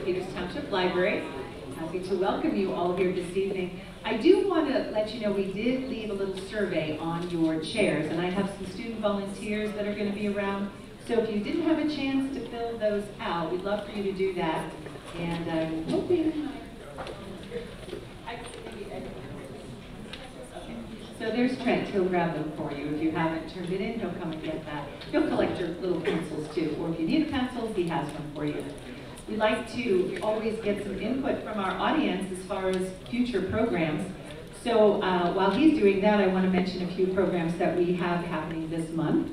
Peters Township Library. Happy to welcome you all here this evening. I do want to let you know we did leave a little survey on your chairs, and I have some student volunteers that are going to be around. So if you didn't have a chance to fill those out, we'd love for you to do that. And I'm hoping... So there's Trent, he'll grab them for you. If you haven't turned it in, he'll come and get that. He'll collect your little pencils too, or if you need a pencil, he has one for you. We like to always get some input from our audience as far as future programs. So while he's doing that, I want to mention a few programs that we have happening this month.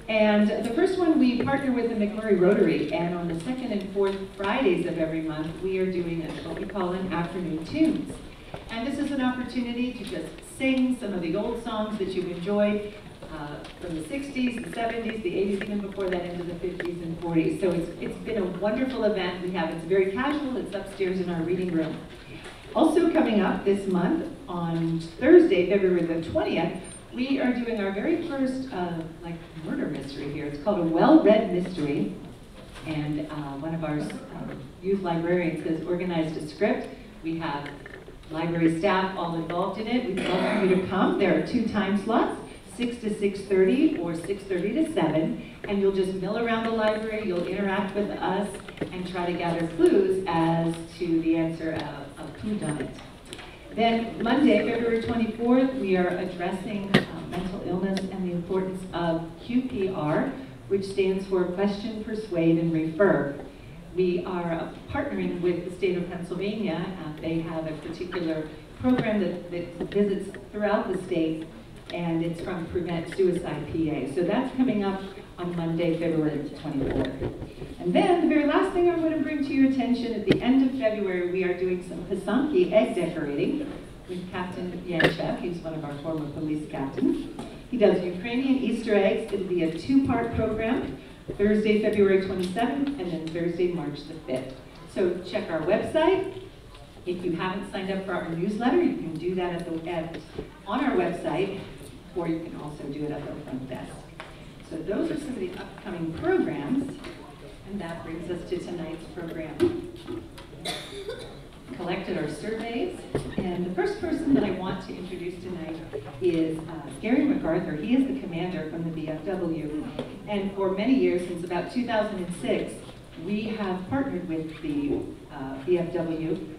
And the first one, we partner with the McMurray Rotary, and on the second and fourth Fridays of every month, we are doing what we call an afternoon tunes. And this is an opportunity to just sing some of the old songs that you've enjoyed from the 60s, the 70s, the 80s, even before that into the 50s and 40s. So it's been a wonderful event. It's very casual. It's upstairs in our reading room. Also coming up this month on Thursday, February the 20th, we are doing our very first murder mystery here. It's called a well-read mystery. And one of our youth librarians has organized a script. We have library staff all involved in it. We'd love for you to come. There are 2 time slots, 6 to 6:30 or 6:30 to 7, and you'll just mill around the library, you'll interact with us, and try to gather clues as to the answer of who done it. Then Monday, February 24th, we are addressing mental illness and the importance of QPR, which stands for Question, Persuade, and Refer. We are partnering with the state of Pennsylvania. They have a particular program that visits throughout the state, and it's from Prevent Suicide PA. So that's coming up on Monday, February 24th. And then the very last thing I want to bring to your attention, at the end of February, we are doing some Pasanki egg decorating with Captain Yanchev. He's one of our former police captains. He does Ukrainian Easter eggs. It'll be a 2-part program. Thursday, February 27th, and then Thursday, March the 5th. So check our website. If you haven't signed up for our newsletter, you can do that on our website, or you can also do it at the front desk. So those are some of the upcoming programs, and that brings us to tonight's program. Collected our surveys, and the first person that I want to introduce tonight is Gary MacArthur. He is the commander from the VFW, and for many years, since about 2006, we have partnered with the VFW,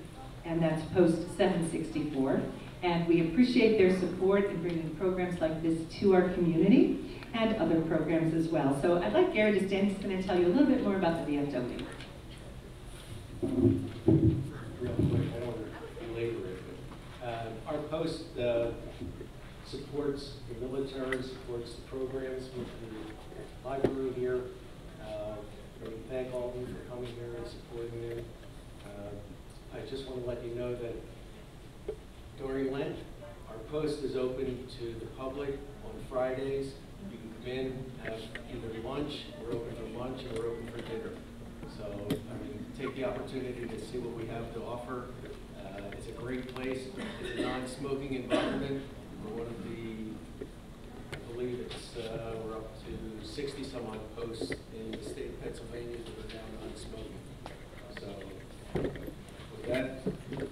and that's Post 764, and we appreciate their support in bringing programs like this to our community and other programs as well. So I'd like Gary to stand. He's going to tell you a little bit more about the VFW. Real quick, I don't want to belabor it, but our post supports the military, supports the programs with the library here. We thank all of you for coming here and supporting them. I just want to let you know that during Lent, our post is open to the public on Fridays. You can come in, have either lunch, we're open for lunch, and we're open for dinner. So, take the opportunity to see what we have to offer. It's a great place. It's a non-smoking environment. We're one of the, I believe we're up to 60 some odd posts in the state of Pennsylvania that are now non-smoking. So, with that, thank you.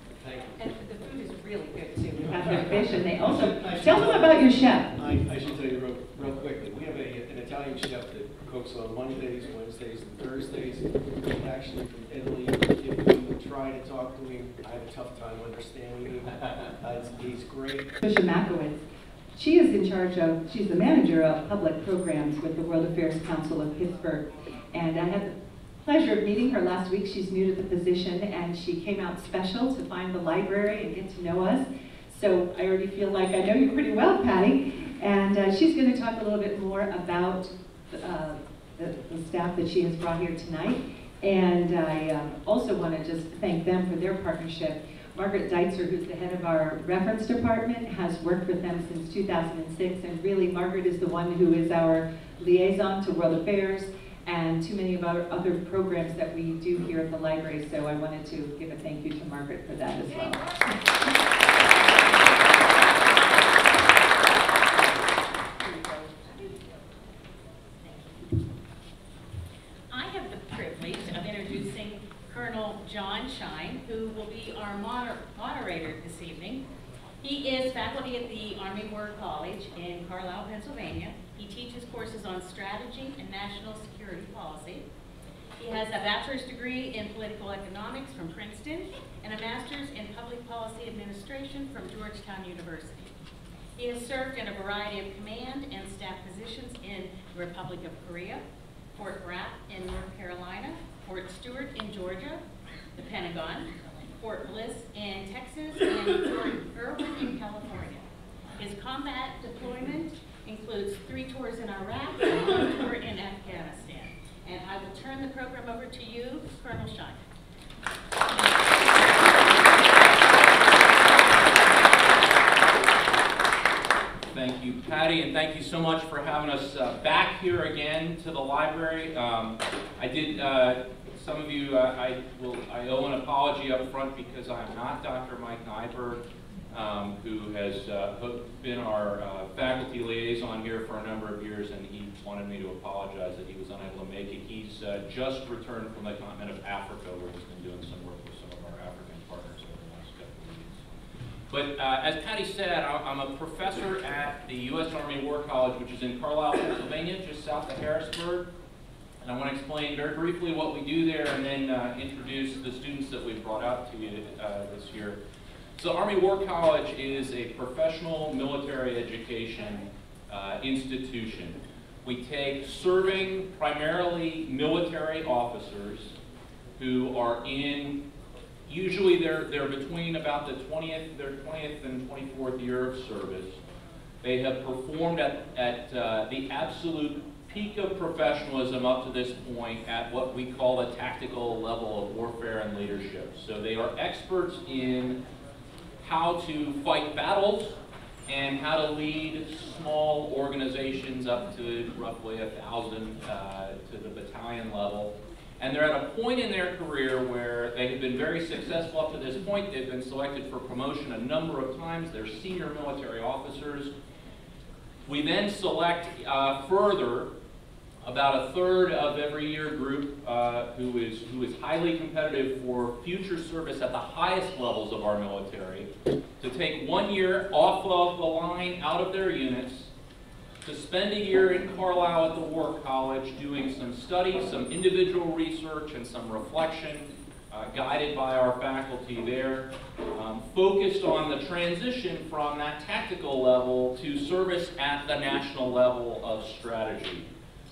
And the food is really good too. We have their fish, and they also, tell them about your chef. I should tell you real quickly. We have an Italian chef that cooks on Mondays, Wednesdays, and Thursdays. He's actually from Italy. If you try to talk to him, I have a tough time understanding him. He's great. Tricia Makowitz. She is in charge of, she's the manager of public programs with the World Affairs Council of Pittsburgh. And I had the pleasure of meeting her last week. She's new to the position, and she came out special to find the library and get to know us. So I already feel like I know you pretty well, Patty. And she's going to talk a little bit more about the staff that she has brought here tonight. And I also want to just thank them for their partnership. Margaret Deitzer, who's the head of our reference department, has worked with them since 2006. And really, Margaret is the one who is our liaison to World Affairs and to many of our other programs that we do here at the library. So I wanted to give a thank you to Margaret for that as well. John Shine, who will be our moderator this evening. He is faculty at the Army War College in Carlisle, Pennsylvania. He teaches courses on strategy and national security policy. He has a bachelor's degree in political economics from Princeton and a master's in public policy administration from Georgetown University. He has served in a variety of command and staff positions in the Republic of Korea, Fort Bragg in North Carolina, Fort Stewart in Georgia, the Pentagon, Fort Bliss in Texas, and Fort Irwin in California. His combat deployment includes 3 tours in Iraq and 1 tour in Afghanistan. And I will turn the program over to you, Colonel Shine. Thank you, Patty, and thank you so much for having us back here again to the library. Some of you, I owe an apology up front because I'm not Dr. Mike Nyberg, who has been our faculty liaison here for a number of years, and he wanted me to apologize that he was unable to make it. He's just returned from the continent of Africa, where he's been doing some work with some of our African partners over the last couple of weeks. But as Patty said, I'm a professor at the U.S. Army War College, which is in Carlisle, Pennsylvania, just south of Harrisburg. And I want to explain very briefly what we do there and then introduce the students that we've brought out to you this year. So Army War College is a professional military education institution. We take serving primarily military officers who are in, usually they're between about their 20th and 24th year of service. They have performed at the absolute peak of professionalism up to this point at what we call the tactical level of warfare and leadership. So they are experts in how to fight battles and how to lead small organizations up to roughly 1,000 to the battalion level. And they're at a point in their career where they have been very successful up to this point. They've been selected for promotion a number of times. They're senior military officers. We then select further about 1/3 of every year group who is highly competitive for future service at the highest levels of our military to take 1 year off of the line out of their units, to spend a year in Carlisle at the War College doing some study, some individual research, and some reflection guided by our faculty there, focused on the transition from that tactical level to service at the national level of strategy.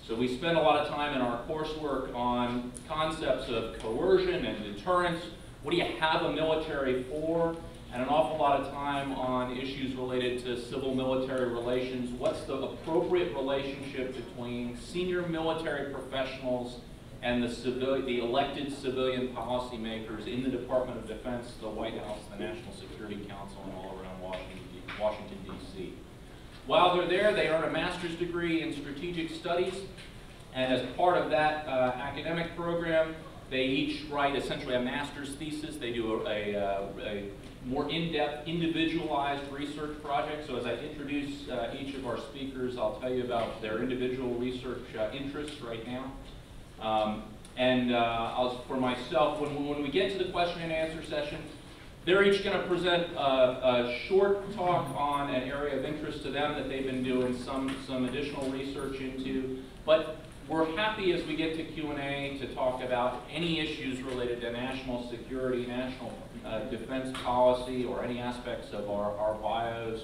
So we spend a lot of time in our coursework on concepts of coercion and deterrence. What do you have a military for? And an awful lot of time on issues related to civil-military relations. What's the appropriate relationship between senior military professionals and the elected civilian policymakers in the Department of Defense, the White House, the National Security Council, and all around Washington, D.C. While they're there, they earn a master's degree in strategic studies, and as part of that academic program, they each write essentially a master's thesis. They do a more in-depth, individualized research project. So as I introduce each of our speakers, I'll tell you about their individual research interests right now. For myself, when we get to the question and answer session, they're each going to present a short talk on an area of interest to them that they've been doing some additional research into. But we're happy as we get to Q&A to talk about any issues related to national security, national defense policy, or any aspects of our bios.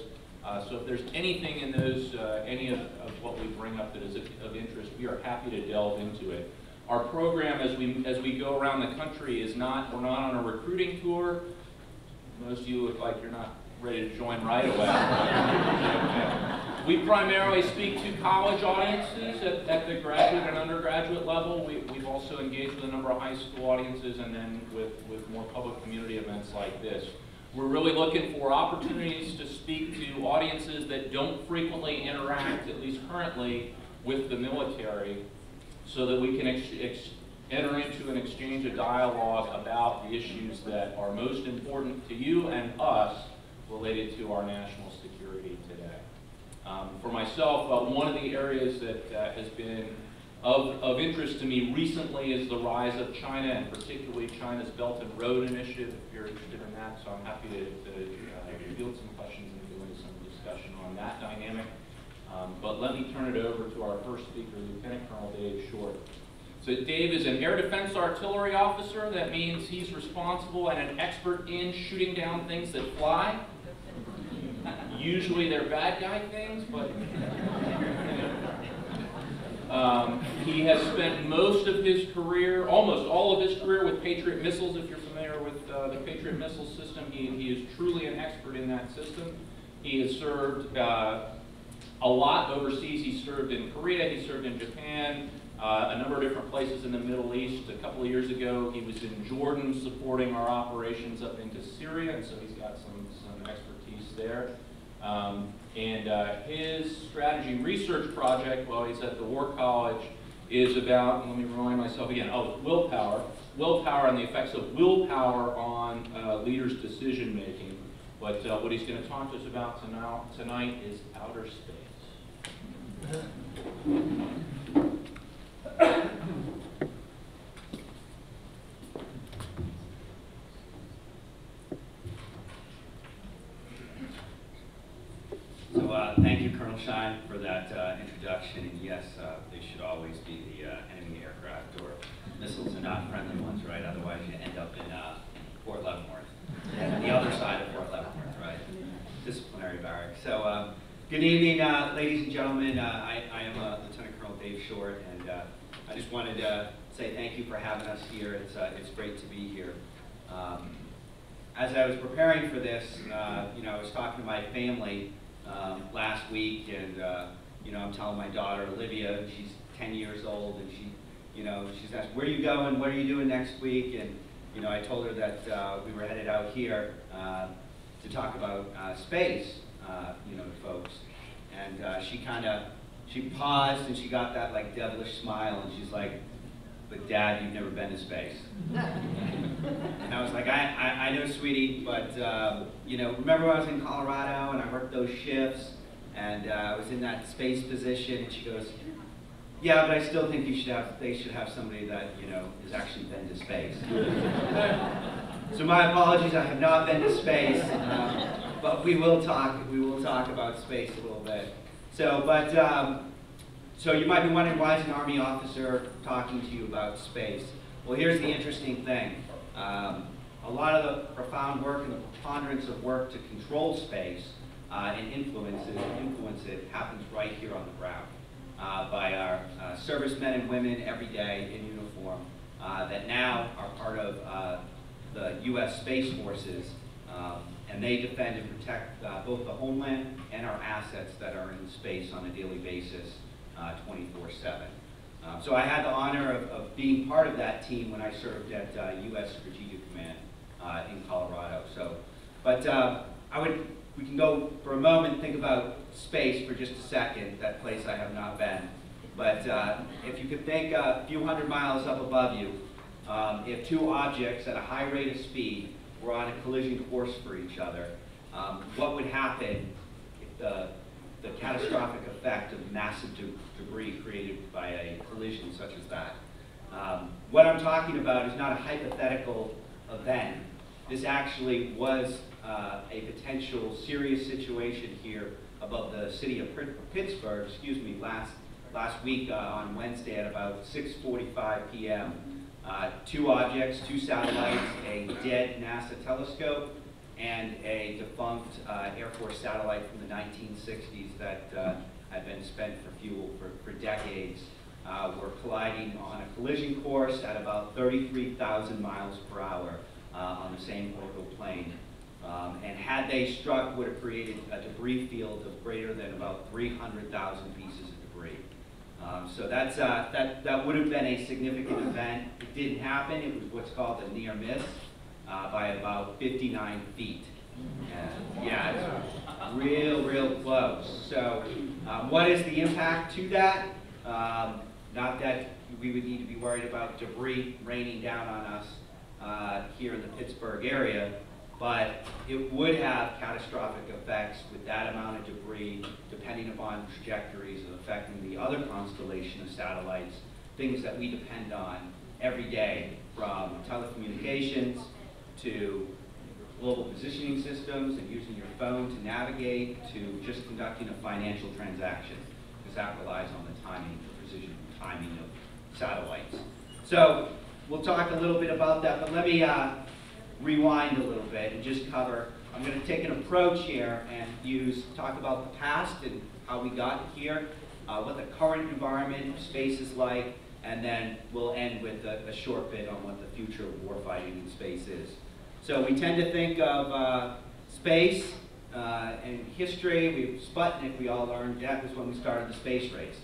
So if there's anything in those, any of what we bring up that is of interest, we are happy to delve into it. Our program, as we go around the country, we're not on a recruiting tour. Most of you look like you're not ready to join right away. We primarily speak to college audiences at the graduate and undergraduate level. We've also engaged with a number of high school audiences, and then with more public community events like this. We're really looking for opportunities to speak to audiences that don't frequently interact, at least currently, with the military, so that we can enter into an exchange of dialogue about the issues that are most important to you and us related to our national security today. For myself, one of the areas that has been Of interest to me recently is the rise of China, and particularly China's Belt and Road Initiative, if you're interested in that. So I'm happy to field some questions and go into some discussion on that dynamic. But let me turn it over to our first speaker, Lieutenant Colonel Dave Short. So Dave is an air defense artillery officer. That means he's responsible and an expert in shooting down things that fly. Usually they're bad guy things, but he has spent most of his career, almost all of his career, with Patriot missiles. If you're familiar with the Patriot missile system, he is truly an expert in that system. He has served a lot overseas. He served in Korea, he served in Japan, a number of different places in the Middle East. A couple of years ago, he was in Jordan supporting our operations up into Syria, and so he's got some expertise there. His strategy research project while he's at the War College is about, let me remind myself again, willpower. Willpower and the effects of willpower on leaders' decision making. But what he's going to talk to us about tonight is outer space. So thank you, Colonel Shine, for that introduction. And yes, they should always be the enemy aircraft or missiles and not friendly ones, right? Otherwise you end up in Fort Leavenworth, the other side of Fort Leavenworth, right? Disciplinary barracks. So good evening, ladies and gentlemen. I am Lieutenant Colonel Dave Short, and I just wanted to say thank you for having us here. It's great to be here. As I was preparing for this, I was talking to my family last week, and I'm telling my daughter Olivia, she's 10 years old, and she's asked, "Where are you going? What are you doing next week?" And I told her that we were headed out here to talk about space, folks. And she paused, and she got that like devilish smile, and she's like, "But Dad, you've never been to space." And I was like, I know, sweetie, but remember when I was in Colorado and I worked those shifts, and I was in that space position? And she goes, "Yeah, but I still think they should have somebody that has actually been to space." So my apologies, I have not been to space, but we will talk about space a little bit. So you might be wondering, why is an Army officer talking to you about space? Well, here's the interesting thing. A lot of the profound work and the preponderance of work to control space and influence it happens right here on the ground by our servicemen and women every day in uniform that now are part of the U.S. Space Forces, and they defend and protect both the homeland and our assets that are in space on a daily basis, 24/7. So I had the honor of being part of that team when I served at U.S. Strategic Command in Colorado. We can go for a moment and think about space for just a second, that place I have not been. But if you could think a few hundred miles up above you, if two objects at a high rate of speed were on a collision course for each other, what would happen if the catastrophic effect of massive debris created by a collision such as that? What I'm talking about is not a hypothetical event. This actually was a potential serious situation here above the city of Pittsburgh, last week on Wednesday at about 6:45 p.m. Two objects, two satellites, a dead NASA telescope, and a defunct Air Force satellite from the 1960s that had been spent for fuel for decades, were colliding on a collision course at about 33,000 miles per hour on the same orbital plane. And had they struck, would have created a debris field of greater than about 300,000 pieces of debris. So that would have been a significant event. It didn't happen. It was what's called a near miss by about 59 feet. And yeah, it's real close. So what is the impact to that? Not that we would need to be worried about debris raining down on us here in the Pittsburgh area, but it would have catastrophic effects with that amount of debris, depending upon trajectories of affecting the other constellation of satellites, things that we depend on every day, from telecommunications to global positioning systems and using your phone to navigate, to just conducting a financial transaction, because that relies on the timing, the precision timing of satellites. So we'll talk a little bit about that, but let me rewind a little bit and just cover. I'm going to take an approach here and talk about the past and how we got here, what the current environment of space is like, and then we'll end with a short bit on what the future of warfighting in space is. So we tend to think of space and history. Sputnik, we all learned, that was when we started the space race.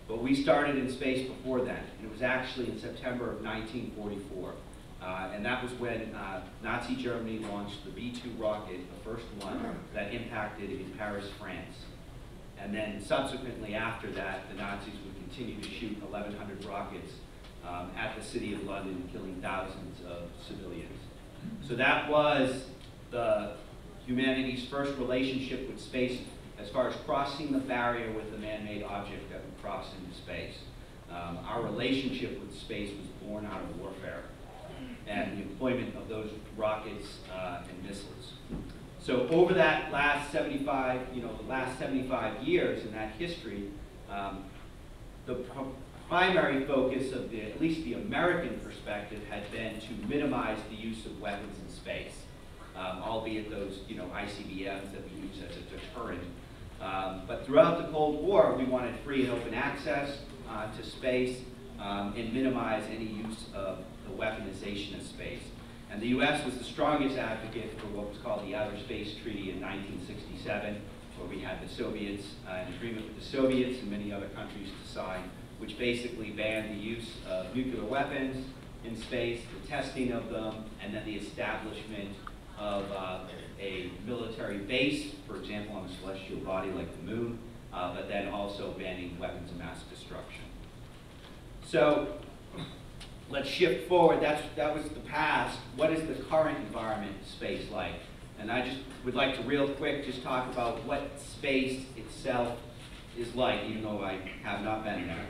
But we started in space before then, and it was actually in September of 1944. And that was when Nazi Germany launched the B-2 rocket, the first one that impacted in Paris, France. And then subsequently after that, the Nazis would continue to shoot 1,100 rockets at the city of London, killing thousands of civilians. So that was humanity's first relationship with space as far as crossing the barrier with a man-made object that would cross into space. Our relationship with space was born out of warfare and the employment of those rockets and missiles. So over that last 75, the last 75 years in that history, the primary focus of at least the American perspective had been to minimize the use of weapons in space, albeit those ICBMs that we use as a deterrent. But throughout the Cold War, we wanted free and open access to space and minimize any use of the weaponization of space. And the U.S. was the strongest advocate for what was called the Outer Space Treaty in 1967, where we had the Soviets, an agreement with the Soviets and many other countries to sign, which basically banned the use of nuclear weapons in space, the testing of them, and then the establishment of a military base, for example, on a celestial body like the moon, but then also banning weapons of mass destruction. So let's shift forward. That was the past. What is the current environment of space like? And I just would like to real quick just talk about what space itself is like, even though I have not been there.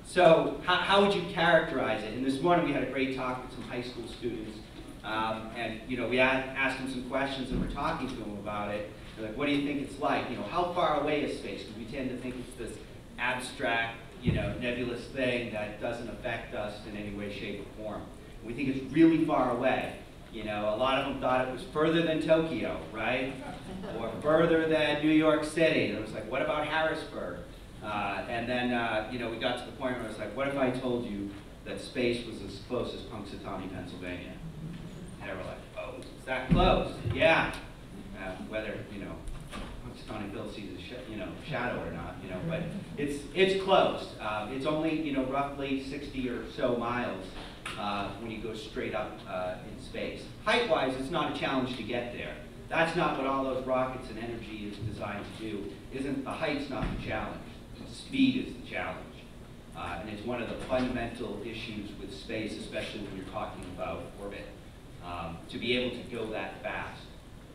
So how would you characterize it? And this morning we had a great talk with some high school students. And we asked them some questions and we're talking to them about it. They're like, what do you think it's like? How far away is space? Because we tend to think it's this abstract, nebulous thing that doesn't affect us in any way, shape, or form. We think it's really far away. A lot of them thought it was further than Tokyo, right? Or further than New York City. And it was like, what about Harrisburg? And then, we got to the point where it was like, what if I told you that space was as close as Punxsutawney, Pennsylvania? And they were like, oh, is that close? Yeah. Whether, Punxsutawney Phil sees a shadow or not, but it's close. It's only, roughly 60 or so miles when you go straight up in space. Height-wise, it's not a challenge to get there. That's not what all those rockets and energy is designed to do. The height's not the challenge. Speed is the challenge. And it's one of the fundamental issues with space, especially when you're talking about orbit, to be able to go that fast.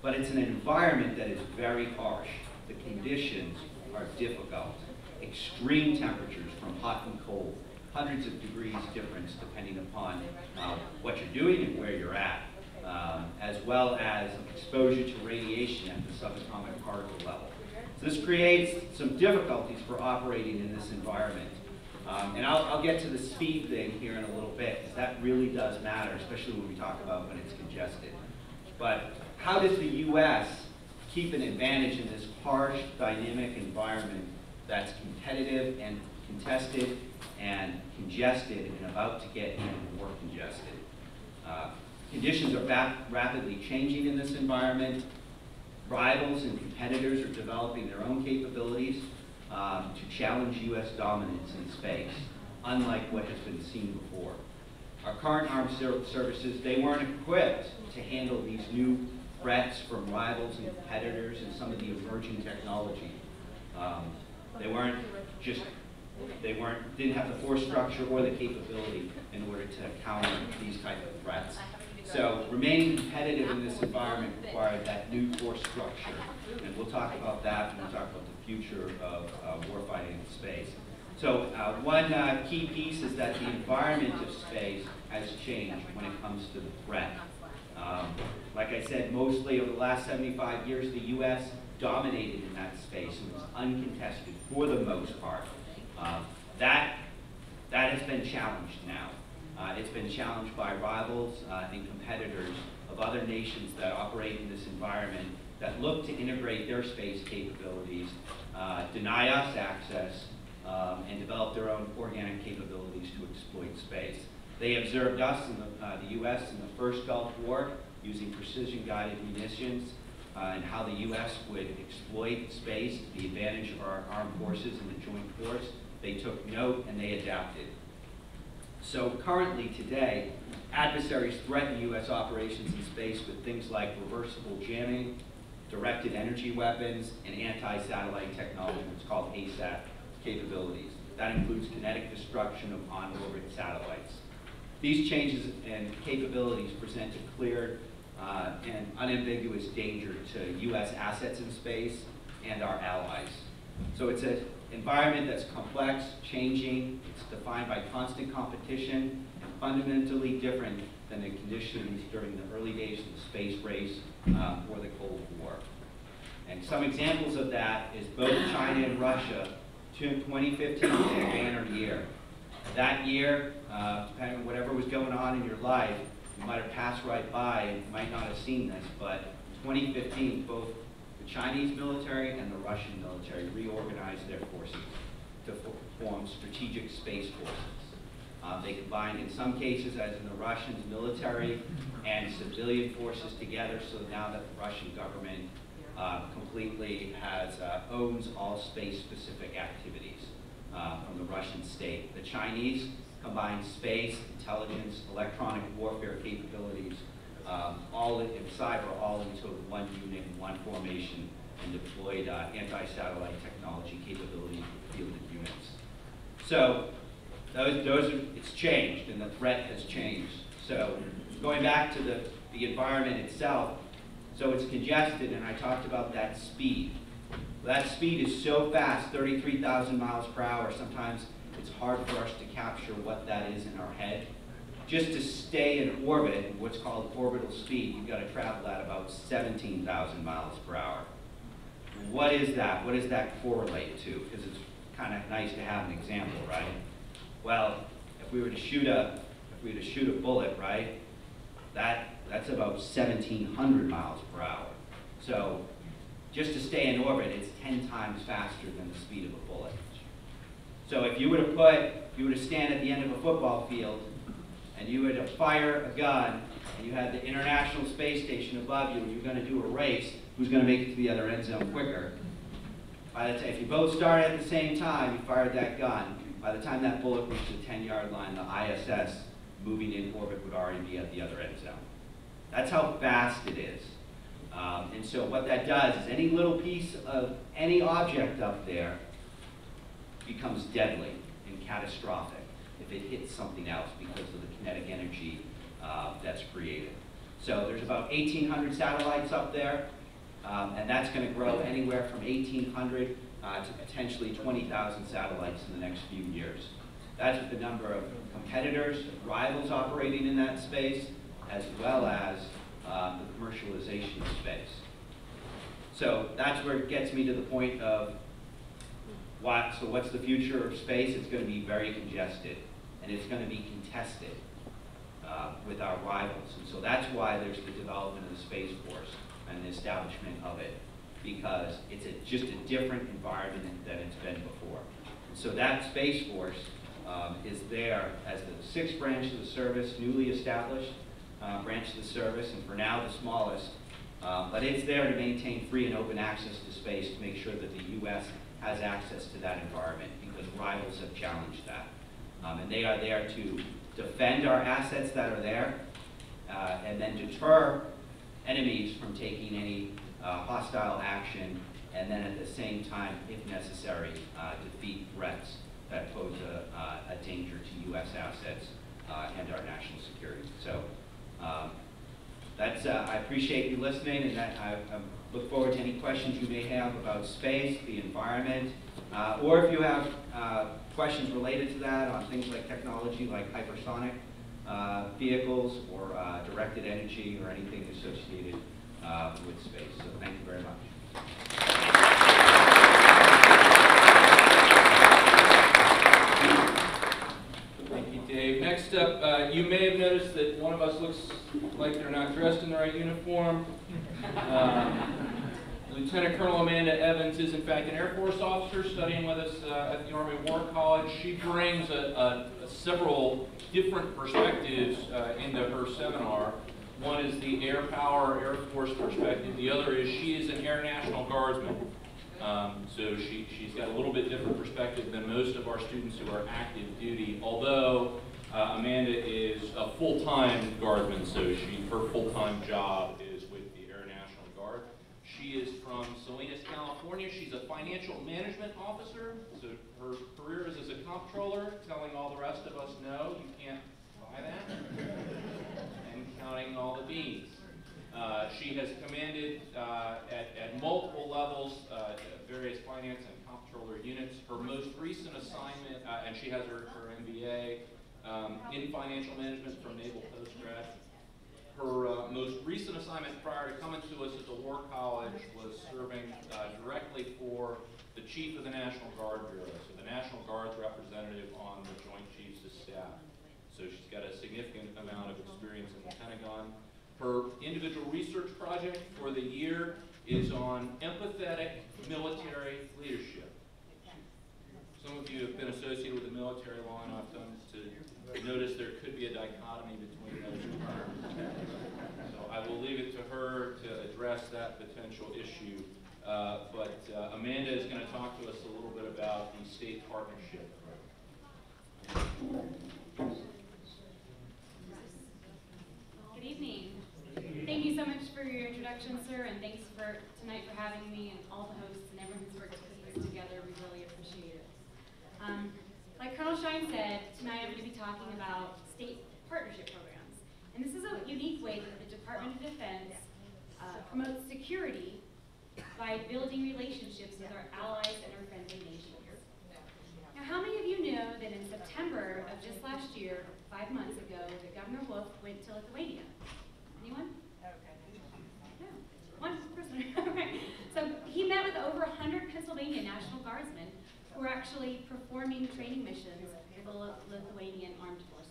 But it's an environment that is very harsh. The conditions are difficult. Extreme temperatures from hot and cold, hundreds of degrees difference depending upon what you're doing and where you're at, as well as exposure to radiation at the subatomic particle level. So this creates some difficulties for operating in this environment. And I'll get to the speed thing here in a little bit, because that really does matter, especially when we talk about when it's congested. But how does the U.S. keep an advantage in this harsh, dynamic environment that's competitive and contested and congested and about to get even more congested? Conditions are rapidly changing in this environment. Rivals and competitors are developing their own capabilities to challenge U.S. dominance in space, unlike what has been seen before. Our current armed services, they weren't equipped to handle these new threats from rivals and competitors and some of the emerging technology. Didn't have the force structure or the capability in order to counter these type of threats. So remaining competitive in this environment required that new force structure. And we'll talk about that when we talk about the future of warfighting in space. So one key piece is that the environment of space has changed when it comes to the threat. Like I said, mostly over the last 75 years, the U.S. dominated in that space and was uncontested for the most part. That has been challenged now. It's been challenged by rivals and competitors of other nations that operate in this environment that look to integrate their space capabilities, deny us access, and develop their own organic capabilities to exploit space. They observed us in the U.S. in the first Gulf War using precision-guided munitions and how the U.S. would exploit space to the advantage of our armed forces and the joint force. They took note and they adapted. So currently today, adversaries threaten U.S. operations in space with things like reversible jamming, directed energy weapons, and anti-satellite technology, what's called ASAT capabilities. That includes kinetic destruction of on-orbit satellites. These changes and capabilities present a clear and unambiguous danger to U.S. assets in space and our allies. So it's an environment that's complex, changing, it's defined by constant competition, and fundamentally different than the conditions during the early days of the space race or the Cold War. And some examples of that is both China and Russia. 2015 was a banner year. That year, depending on whatever was going on in your life, you might have passed right by and might not have seen this, but in 2015, both the Chinese military and the Russian military reorganized their forces to form strategic space forces. They combined, in some cases, as in the Russians, military and civilian forces together, so now that the Russian government completely owns all space-specific activities from the Russian state. The Chinese combined space, intelligence, electronic warfare capabilities, all in cyber, all into one unit, one formation, and deployed anti-satellite technology capabilities with fielded units. So it's changed, and the threat has changed. So going back to the environment itself, so it's congested, and I talked about that speed. That speed is so fast, 33,000 miles per hour, sometimes it's hard for us to capture what that is in our head. Just to stay in orbit, what's called orbital speed, you've got to travel at about 17,000 miles per hour. What is that? What does that correlate to? Because it's kind of nice to have an example, right? Well, if we were to shoot a bullet, right, that's about 1,700 miles per hour. So just to stay in orbit, it's 10 times faster than the speed of a bullet. So if you were to stand at the end of a football field and you were to fire a gun and you had the International Space Station above you and you were going to do a race, who's going to make it to the other end zone quicker? By the time, if you both started at the same time, you fired that gun, by the time that bullet reached the 10-yard line, the ISS moving in orbit would already be at the other end zone. That's how fast it is. And so what that does is any little piece of any object up there becomes deadly and catastrophic if it hits something else because of the kinetic energy that's created. So there's about 1,800 satellites up there, and that's going to grow anywhere from 1,800 to potentially 20,000 satellites in the next few years. That's with the number of competitors, rivals operating in that space, as well as the commercialization of space. So that's where it gets me to the point of what's the future of space? It's going to be very congested, and it's going to be contested with our rivals. And so that's why there's the development of the Space Force and the establishment of it, because it's just a different environment than it's been before. And so that Space Force is there as the sixth branch of the service, newly established branch of the service, and for now the smallest. But it's there to maintain free and open access to space to make sure that the U.S. has access to that environment, because rivals have challenged that. And they are there to defend our assets that are there, and then deter enemies from taking any hostile action, and then at the same time, if necessary, defeat threats that pose a danger to U.S. assets and our national security. So I appreciate you listening, and I look forward to any questions you may have about space, the environment, or if you have questions related to that on things like technology, like hypersonic vehicles, or directed energy, or anything associated with space. So thank you very much. Thank you, Dave. Next up, you may have noticed that one of us looks like they're not dressed in the right uniform. Lieutenant Colonel Amanda Evans is in fact an Air Force officer studying with us at the Army War College. She brings several different perspectives into her seminar. One is the Air Power Air Force perspective. The other is she is an Air National Guardsman. So she's got a little bit different perspective than most of our students who are active duty, although Amanda is a full-time Guardsman, so her full-time job is with the Air National Guard. She is from Salinas, California. She's a financial management officer, so her career is as a comptroller, telling all the rest of us, no, you can't buy that, and counting all the beans. She has commanded at multiple levels, various finance and comptroller units. Her most recent assignment, and she has her MBA in financial management from Naval Postgrad. Her most recent assignment prior to coming to us at the War College was serving directly for the Chief of the National Guard Bureau, so the National Guard's representative on the Joint Chiefs of Staff. So she's got a significant amount of experience in the Pentagon. Her individual research project for the year is on empathetic military leadership. Some of you have been associated with the military long enough to notice there could be a dichotomy between those two terms. So I will leave it to her to address that potential issue. But Amanda is going to talk to us a little bit about the state partnership. Good evening. Thank you so much for your introduction, sir, and thanks for tonight for having me and all the hosts and everyone who's worked to put this together. We really appreciate it. Like Colonel Shine said, tonight I'm going to be talking about state partnership programs. And this is a unique way that the Department of Defense promotes security by building relationships with our allies and our friendly nations. Now, how many of you know that in September of just last year, 5 months ago, that Governor Wolf went to Lithuania? Anyone? No. One person. Right. So he met with over 100 Pennsylvania National Guardsmen who were actually performing training missions for the Lithuanian armed forces.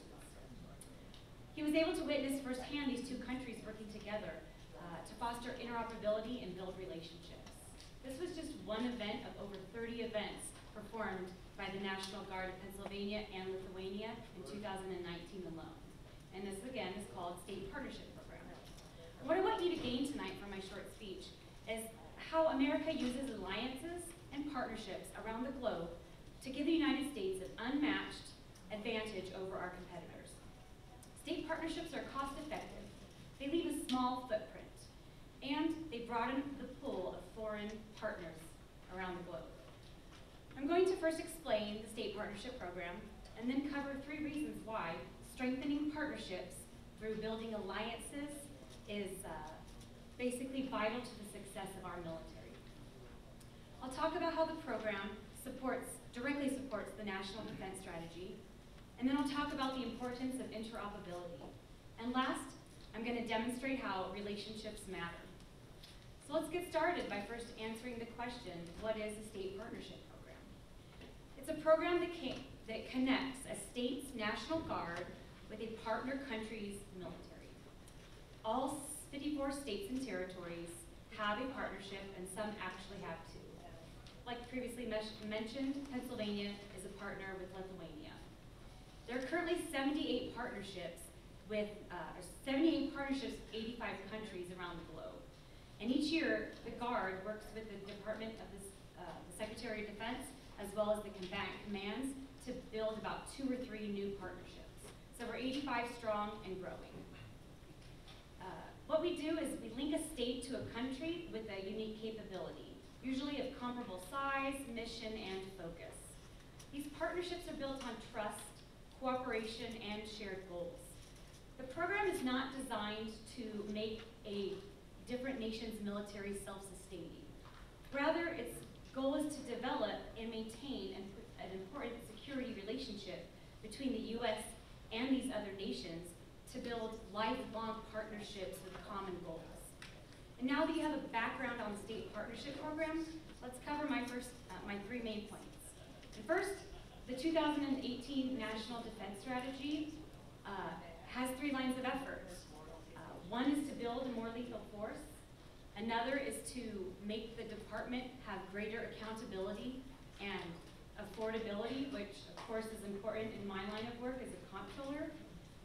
He was able to witness firsthand these two countries working together to foster interoperability and build relationships. This was just one event of over 30 events performed by the National Guard of Pennsylvania and Lithuania in 2019 alone. And this, again, is called State Partnership Program. What I want you to gain tonight from my short speech is how America uses alliances and partnerships around the globe to give the United States an unmatched advantage over our competitors. State partnerships are cost effective, they leave a small footprint, and they broaden the pool of foreign partners around the globe. I'm going to first explain the State Partnership Program and then cover 3 reasons why strengthening partnerships through building alliances is basically vital to the success of our military. I'll talk about how the program directly supports the National Defense Strategy, and then I'll talk about the importance of interoperability. And last, I'm going to demonstrate how relationships matter. So let's get started by first answering the question, what is a state partnership program? It's a program that connects a state's National Guard with a partner country's military. All 54 states and territories have a partnership, and some actually have 2. Like previously mentioned, Pennsylvania is a partner with Lithuania. There are currently 78 partnerships with 85 countries around the globe. And each year, the Guard works with the Department of the Secretary of Defense, as well as the combatant commands, to build about 2 or 3 new partnerships. So we're 85 strong and growing. What we do is we link a state to a country with a unique capability, usually of comparable size, mission, and focus. These partnerships are built on trust, cooperation, and shared goals. The program is not designed to make a different nation's military self-sustaining. Rather, its goal is to develop and maintain an important security relationship between the U.S. and these other nations to build lifelong partnerships with common goals. And now that you have a background on the state partnership program, let's cover my three main points. And first, the 2018 National Defense Strategy has 3 lines of effort. One is to build a more lethal force. Another is to make the department have greater accountability and affordability, which of course is important in my line of work as a comptroller.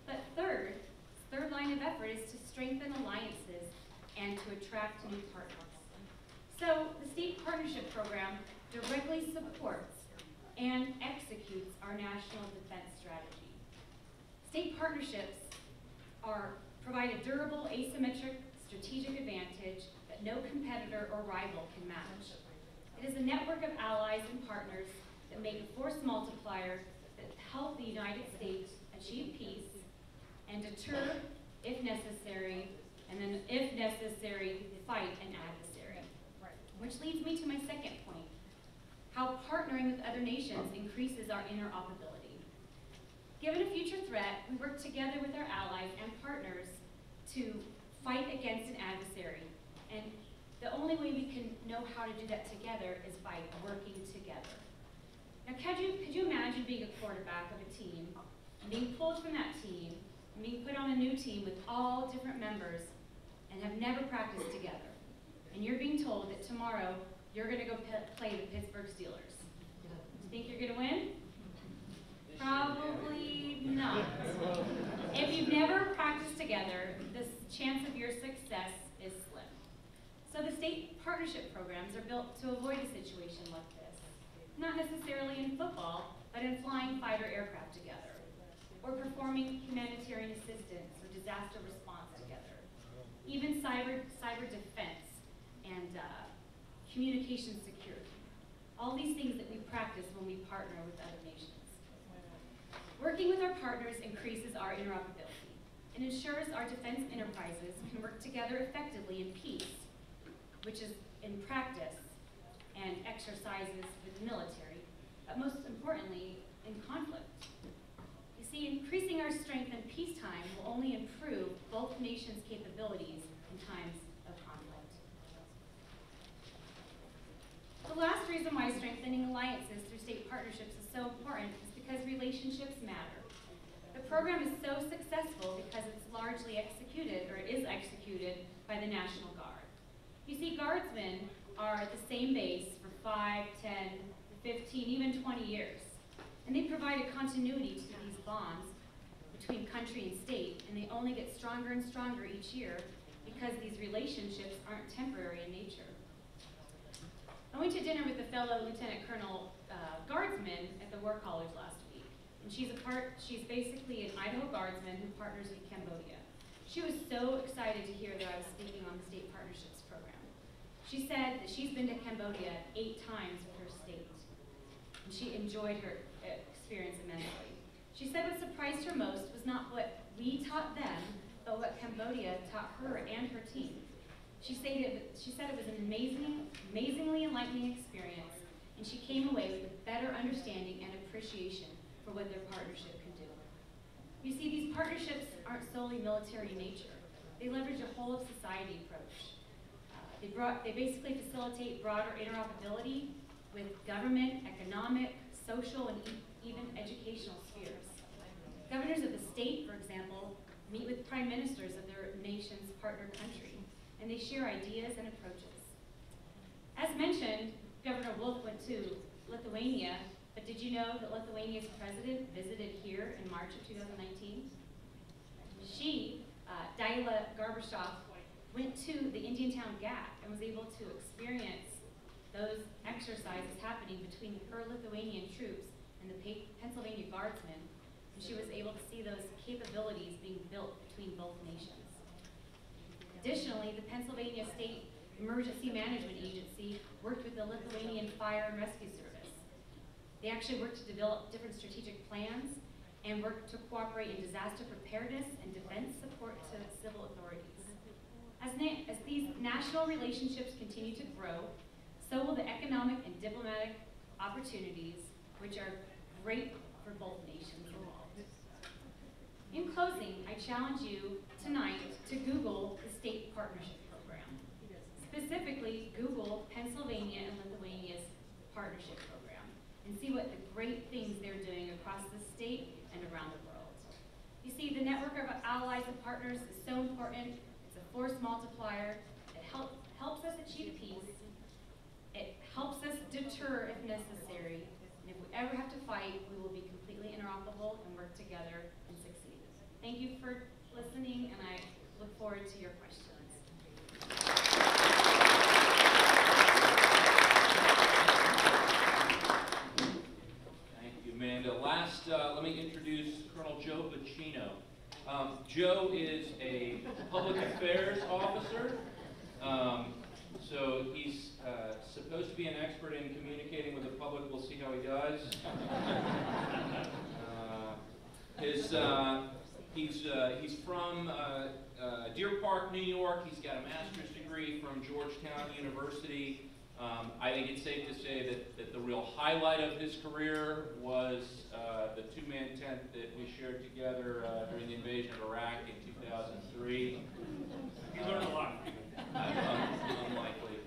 But third line of effort is to strengthen alliances and to attract new partners. So the State Partnership Program directly supports and executes our national defense strategy. State partnerships provide a durable, asymmetric strategic advantage that no competitor or rival can match. It is a network of allies and partners that make a force multiplier that help the United States achieve peace and deter, if necessary, and then if necessary, fight an adversary. Which leads me to my second point, how partnering with other nations increases our interoperability. Given a future threat, we work together with our allies and partners to fight against an adversary. And the only way we can know how to do that together is by working together. Now, could you imagine being a quarterback of a team, and being pulled from that team, and being put on a new team with all different members, and have never practiced together? And you're being told that tomorrow you're going to go play the Pittsburgh Steelers. Do you think you're going to win? Probably not. If you've never practiced together, the chance of your success is slim. So the state partnership programs are built to avoid a situation like this. Not necessarily in football, but in flying fighter aircraft together, or performing humanitarian assistance or disaster response together. Even cyber defense and communication security. All these things that we practice when we partner with other nations. Working with our partners increases our interoperability and ensures our defense enterprises can work together effectively in peace, which is in practice and exercises with the military, but most importantly, in conflict. You see, increasing our strength in peacetime will only improve both nations' capabilities in times of conflict. The last reason why strengthening alliances through state partnerships is so important is because relationships matter. The program is so successful because it's largely executed, or is executed, by the National Guard. You see, Guardsmen are at the same base for 5, 10, 15, even 20 years. And they provide a continuity to these bonds between country and state, and they only get stronger and stronger each year because these relationships aren't temporary in nature. I went to dinner with a fellow Lieutenant Colonel Guardsman at the War College last week. And she's basically an Idaho Guardsman who partners with Cambodia. She was so excited to hear that I was speaking on the state partnerships program. She said that she's been to Cambodia 8 times with her state. And she enjoyed her experience immensely. She said what surprised her most was not what we taught them, but what Cambodia taught her and her team. She said it was an amazingly enlightening experience, and she came away with a better understanding and appreciation for what their partnership can do. You see, these partnerships aren't solely military in nature. They leverage a whole of society approach. They basically facilitate broader interoperability with government, economic, social, and even educational spheres. Governors of the state, for example, meet with prime ministers of their nation's partner country, and they share ideas and approaches. As mentioned, Governor Wolf went to Lithuania, but did you know that Lithuania's president visited here in March of 2019? She, Daila Garbashov, went to the Indian town Gap and was able to experience those exercises happening between her Lithuanian troops and the Pennsylvania Guardsmen, and she was able to see those capabilities being built between both nations. Additionally, the Pennsylvania State Emergency Management Agency worked with the Lithuanian Fire and Rescue Service. They actually worked to develop different strategic plans and work to cooperate in disaster preparedness and defense support to civil authorities. As these national relationships continue to grow, so will the economic and diplomatic opportunities, which are great for both nations involved. In closing, I challenge you tonight to Google the State Partnership Program. Specifically, Google Pennsylvania and Lithuania's Partnership Program and see what the great things they're doing across the state and around the world. You see, the network of allies and partners is so important. It's a force multiplier. It helps us achieve peace. It helps us deter if necessary. And if we ever have to fight, we will be completely interoperable and work together and succeed. Thank you for listening, and I look forward to your questions. Thank you, Amanda. Last, let me introduce Colonel Joe Bacino. Joe is a public affairs officer. So he's supposed to be an expert in communicating with the public. We'll see how he does. He's from Deer Park, New York. He's got a master's degree from Georgetown University. I think it's safe to say that the real highlight of his career was the two-man tent that we shared together during the invasion of Iraq in 2003. You learned a lot. Unlikely.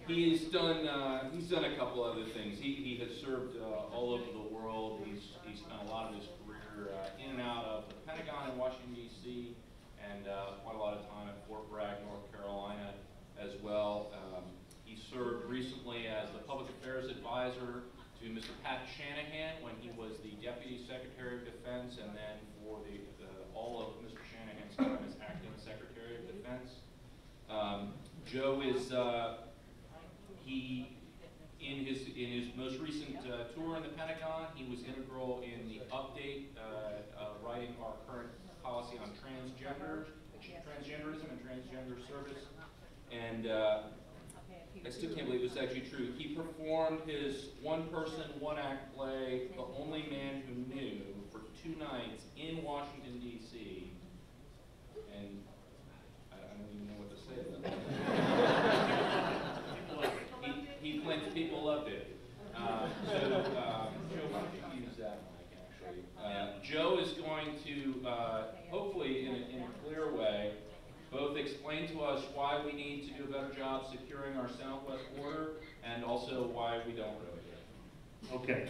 He's done a couple other things. He has served all over the world. He's spent a lot of his career in and out of the Pentagon in Washington, D.C., and quite a lot of time at Fort Bragg, North Carolina as well. He served recently as the public affairs advisor to Mr. Pat Shanahan when he was the Deputy Secretary of Defense, and then for all of Mr. Shanahan's time as Acting Secretary of Defense. Joe is in his most recent tour in the Pentagon, he was integral in the update writing our current policy on transgenderism and transgender service. And I still can't believe this is actually true. He performed his one-person, one-act play, The Only Man Who Knew, for 2 nights in Washington, D.C. And I don't even know what to say about that. He claims people loved it. Joe, why don't you use that mic, actually? Joe is going to, hopefully in a clear way, both explain to us why we need to do a better job securing our southwest border, and also why we don't really do it. Okay.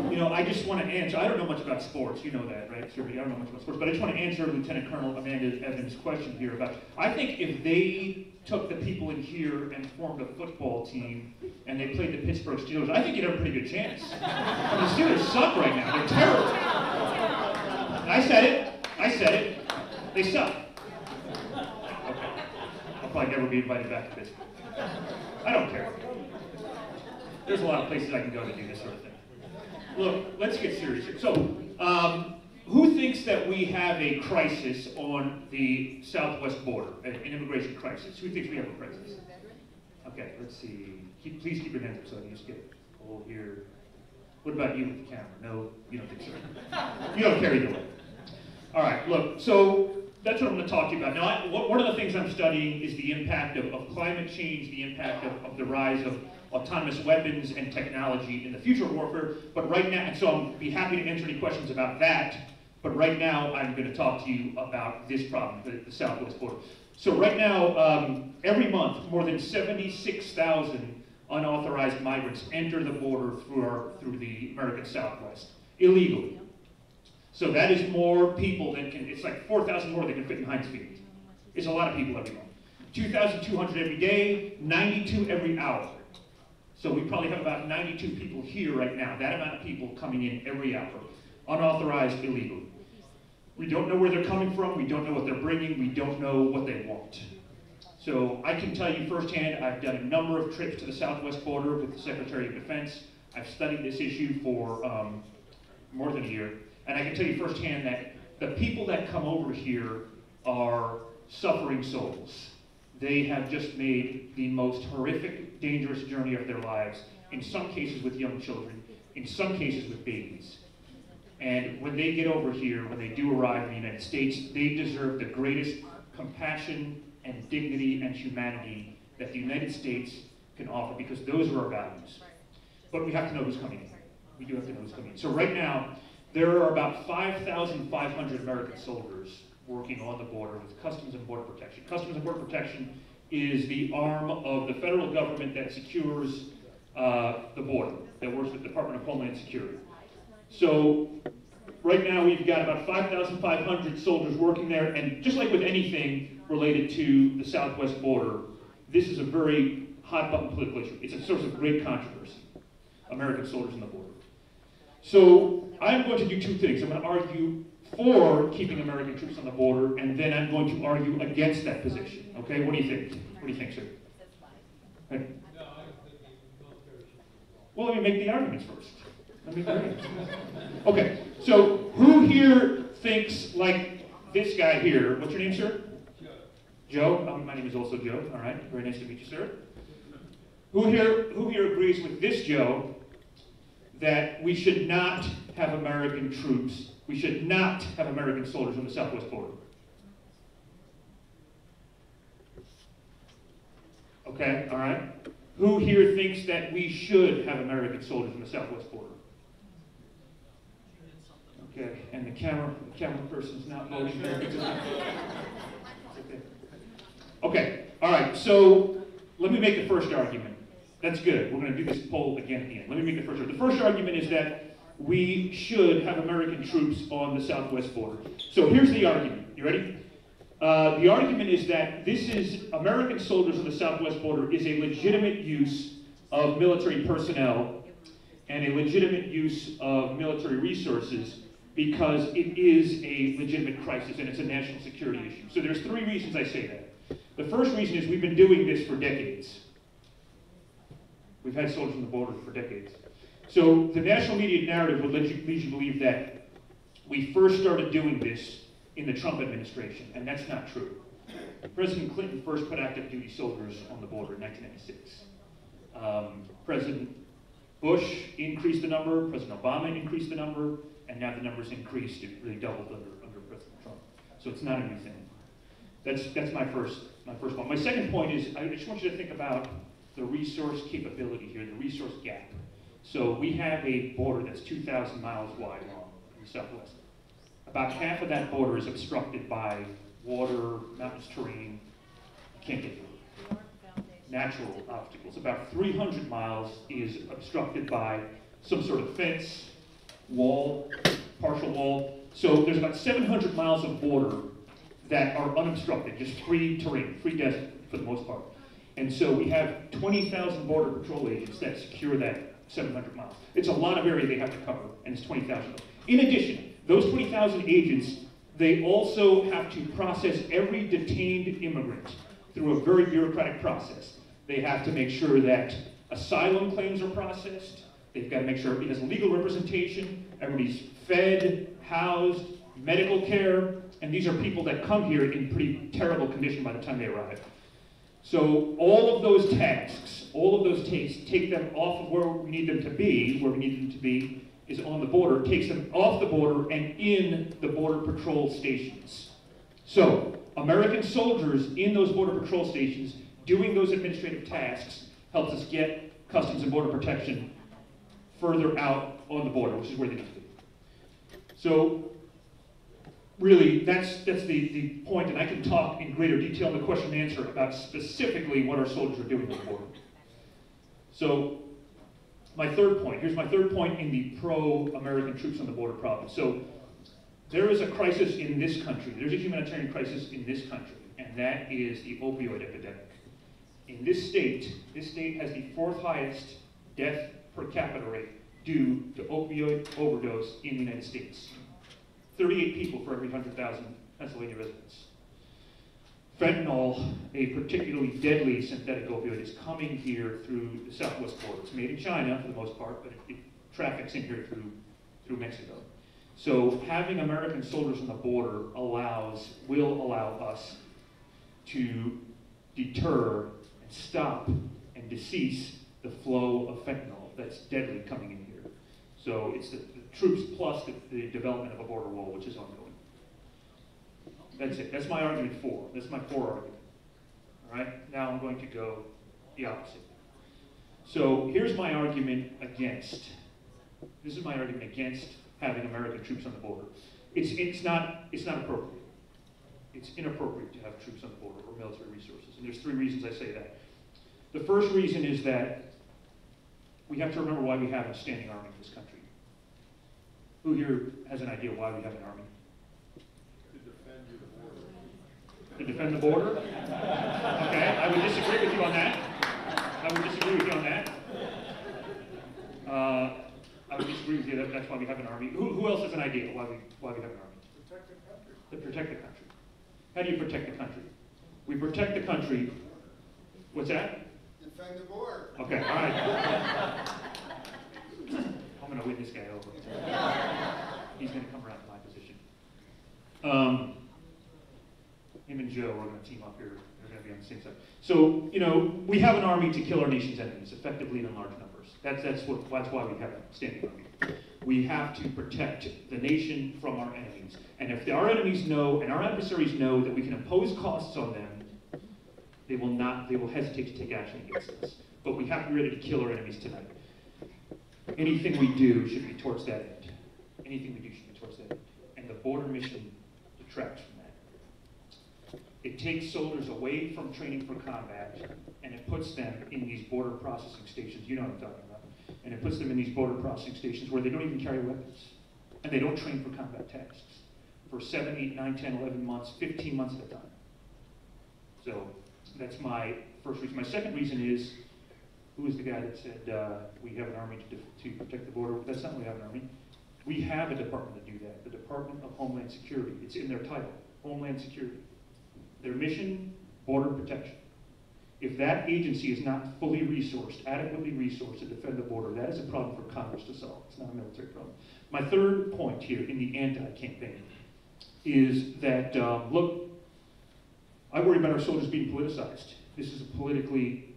You know, I just want to answer, I don't know much about sports, you know that, right, Sir? I don't know much about sports, but I just want to answer Lieutenant Colonel Amanda Evans' question here about, I think if they took the people in here and formed a football team and they played the Pittsburgh Steelers, I think you'd have a pretty good chance. I mean, the Steelers suck right now, they're terrible. I said it, they suck. Okay. I'll probably never be invited back to Pittsburgh. I don't care. There's a lot of places I can go to do this sort of thing. Look, let's get serious here. So, who thinks that we have a crisis on the southwest border, an immigration crisis? Who thinks we have a crisis? Okay, let's see. Please keep your hands up so I can just get it all here. What about you with the camera? No, you don't think so. You don't carry the weight. All right, look, so that's what I'm going to talk to you about. Now, one of the things I'm studying is the impact of climate change, the impact of the rise of autonomous weapons and technology in the future of warfare. But right now, and so I'll be happy to answer any questions about that. But right now, I'm going to talk to you about this problem, the southwest border. So right now, every month, more than 76,000 unauthorized migrants enter the border through the American Southwest illegally. So that is more people than can, it's like 4,000 more than can fit in Heinz Field. It's a lot of people every month. 2,200 every day, 92 every hour. So we probably have about 92 people here right now, that amount of people coming in every hour, unauthorized, illegally. We don't know where they're coming from, we don't know what they're bringing, we don't know what they want. So I can tell you firsthand, I've done a number of trips to the southwest border with the Secretary of Defense. I've studied this issue for more than a year. And I can tell you firsthand that the people that come over here are suffering souls. They have just made the most horrific, dangerous journey of their lives, in some cases with young children, in some cases with babies. And when they get over here, when they do arrive in the United States, they deserve the greatest compassion and dignity and humanity that the United States can offer, because those are our values. But we have to know who's coming in. We do have to know who's coming in. So right now, there are about 5,500 American soldiers working on the border with Customs and Border Protection. Customs and Border Protection is the arm of the federal government that secures the border, that works with the Department of Homeland Security. So right now we've got about 5,500 soldiers working there, and just like with anything related to the southwest border, this is a very hot button political issue. It's a source of great controversy, American soldiers on the border. So I'm going to do two things. I'm going to argue for keeping American troops on the border, and then I'm going to argue against that position. Okay, what do you think? What do you think, sir? Okay. Well, let me make the arguments first. Okay, so who here thinks like this guy here? What's your name, sir? Joe. My name is also Joe. All right, very nice to meet you, sir. Who here agrees with this Joe that we should not have American troops, we should not have American soldiers on the southwest border? Okay, all right. Who here thinks that we should have American soldiers on the southwest border? Okay, and the camera person's not voting there. Okay, all right, so let me make the first argument. That's good. We're going to do this poll again at the end. Let me make the first argument. The first argument is that we should have American troops on the southwest border. So here's the argument. You ready? The argument is that American soldiers on the southwest border is a legitimate use of military personnel and a legitimate use of military resources because it is a legitimate crisis and it's a national security issue. So there's three reasons I say that. The first reason is we've been doing this for decades. We've had soldiers on the border for decades. So the national media narrative would lead you to believe that we first started doing this in the Trump administration, and that's not true. President Clinton first put active duty soldiers on the border in 1996. President Bush increased the number, President Obama increased the number, and now the number's increased. It really doubled under President Trump. So it's not a new thing. That's my first point. My second point is I just want you to think about the resource capability here, the resource gap. So we have a border that's 2,000 miles wide long in the southwest. About half of that border is obstructed by water, mountainous terrain. You can't get through it. Natural obstacles. About 300 miles is obstructed by some sort of fence, wall, partial wall. So there's about 700 miles of border that are unobstructed, just free terrain, free desert for the most part. And so we have 20,000 Border Patrol agents that secure that 700 miles. It's a lot of area they have to cover, and it's 20,000. In addition, those 20,000 agents, they also have to process every detained immigrant through a very bureaucratic process. They have to make sure that asylum claims are processed. They've got to make sure everybody has legal representation, everybody's fed, housed, medical care, and these are people that come here in pretty terrible condition by the time they arrive. So all of those tasks, take them off of where we need them to be, is on the border, takes them off the border and in the Border Patrol stations. So American soldiers in those Border Patrol stations doing those administrative tasks helps us get Customs and Border Protection further out on the border, which is where they need to be. So really, that's the point, and I can talk in greater detail in the question and answer about specifically what our soldiers are doing on the border. So my third point, here's my third point in the pro-American troops on the border problem. So there is a crisis in this country, there's a humanitarian crisis in this country, and that is the opioid epidemic. In this state has the fourth highest death per capita rate due to opioid overdose in the United States. 38 people for every 100,000 Pennsylvania residents. Fentanyl, a particularly deadly synthetic opioid, is coming here through the southwest border. It's made in China for the most part, but it traffics in here through Mexico. So having American soldiers on the border will allow us to deter and stop and decease the flow of fentanyl that's deadly coming in here. So it's the troops plus the development of a border wall, which is ongoing. That's it. That's my argument for. That's my for argument. All right? Now I'm going to go the opposite. So here's my argument against. This is my argument against having American troops on the border. It's not appropriate. It's inappropriate to have troops on the border or military resources. And there's 3 reasons I say that. The first reason is that we have to remember why we have a standing army in this country. Who here has an idea why we have an army? To defend the border? Okay, I would disagree with you on that. I would disagree with you on that. I would disagree with you. That's why we have an army. Who else has an idea why we have an army? Protect the country. To protect the country. How do you protect the country? We protect the country. What's that? Defend the border. Okay, all right. I'm going to win this guy over. He's going to come around to my position. Him and Joe are going to team up here. They're going to be on the same side. So, you know, we have an army to kill our nation's enemies, effectively and in large numbers. That's why we have a standing army. We have to protect the nation from our enemies. And if our enemies know, and our adversaries know, that we can impose costs on them, they will hesitate to take action against us. But we have to be ready to kill our enemies tonight. Anything we do should be towards that end. Anything we do should be towards that end. And the border mission detracts from that. It takes soldiers away from training for combat, and it puts them in these border processing stations. You know what I'm talking about. And it puts them in these border processing stations where they don't even carry weapons. And they don't train for combat tasks for 7, 8, 9, 10, 11 months, 15 months at a time. So that's my first reason. My second reason is, who is the guy that said we have an army to protect the border? That's not why we have an army. We have a department to do that, the Department of Homeland Security. It's in their title, Homeland Security. Their mission, border protection. If that agency is not fully resourced, adequately resourced to defend the border, that is a problem for Congress to solve. It's not a military problem. My third point here in the anti-campaign is that, look, I worry about our soldiers being politicized. This is a politically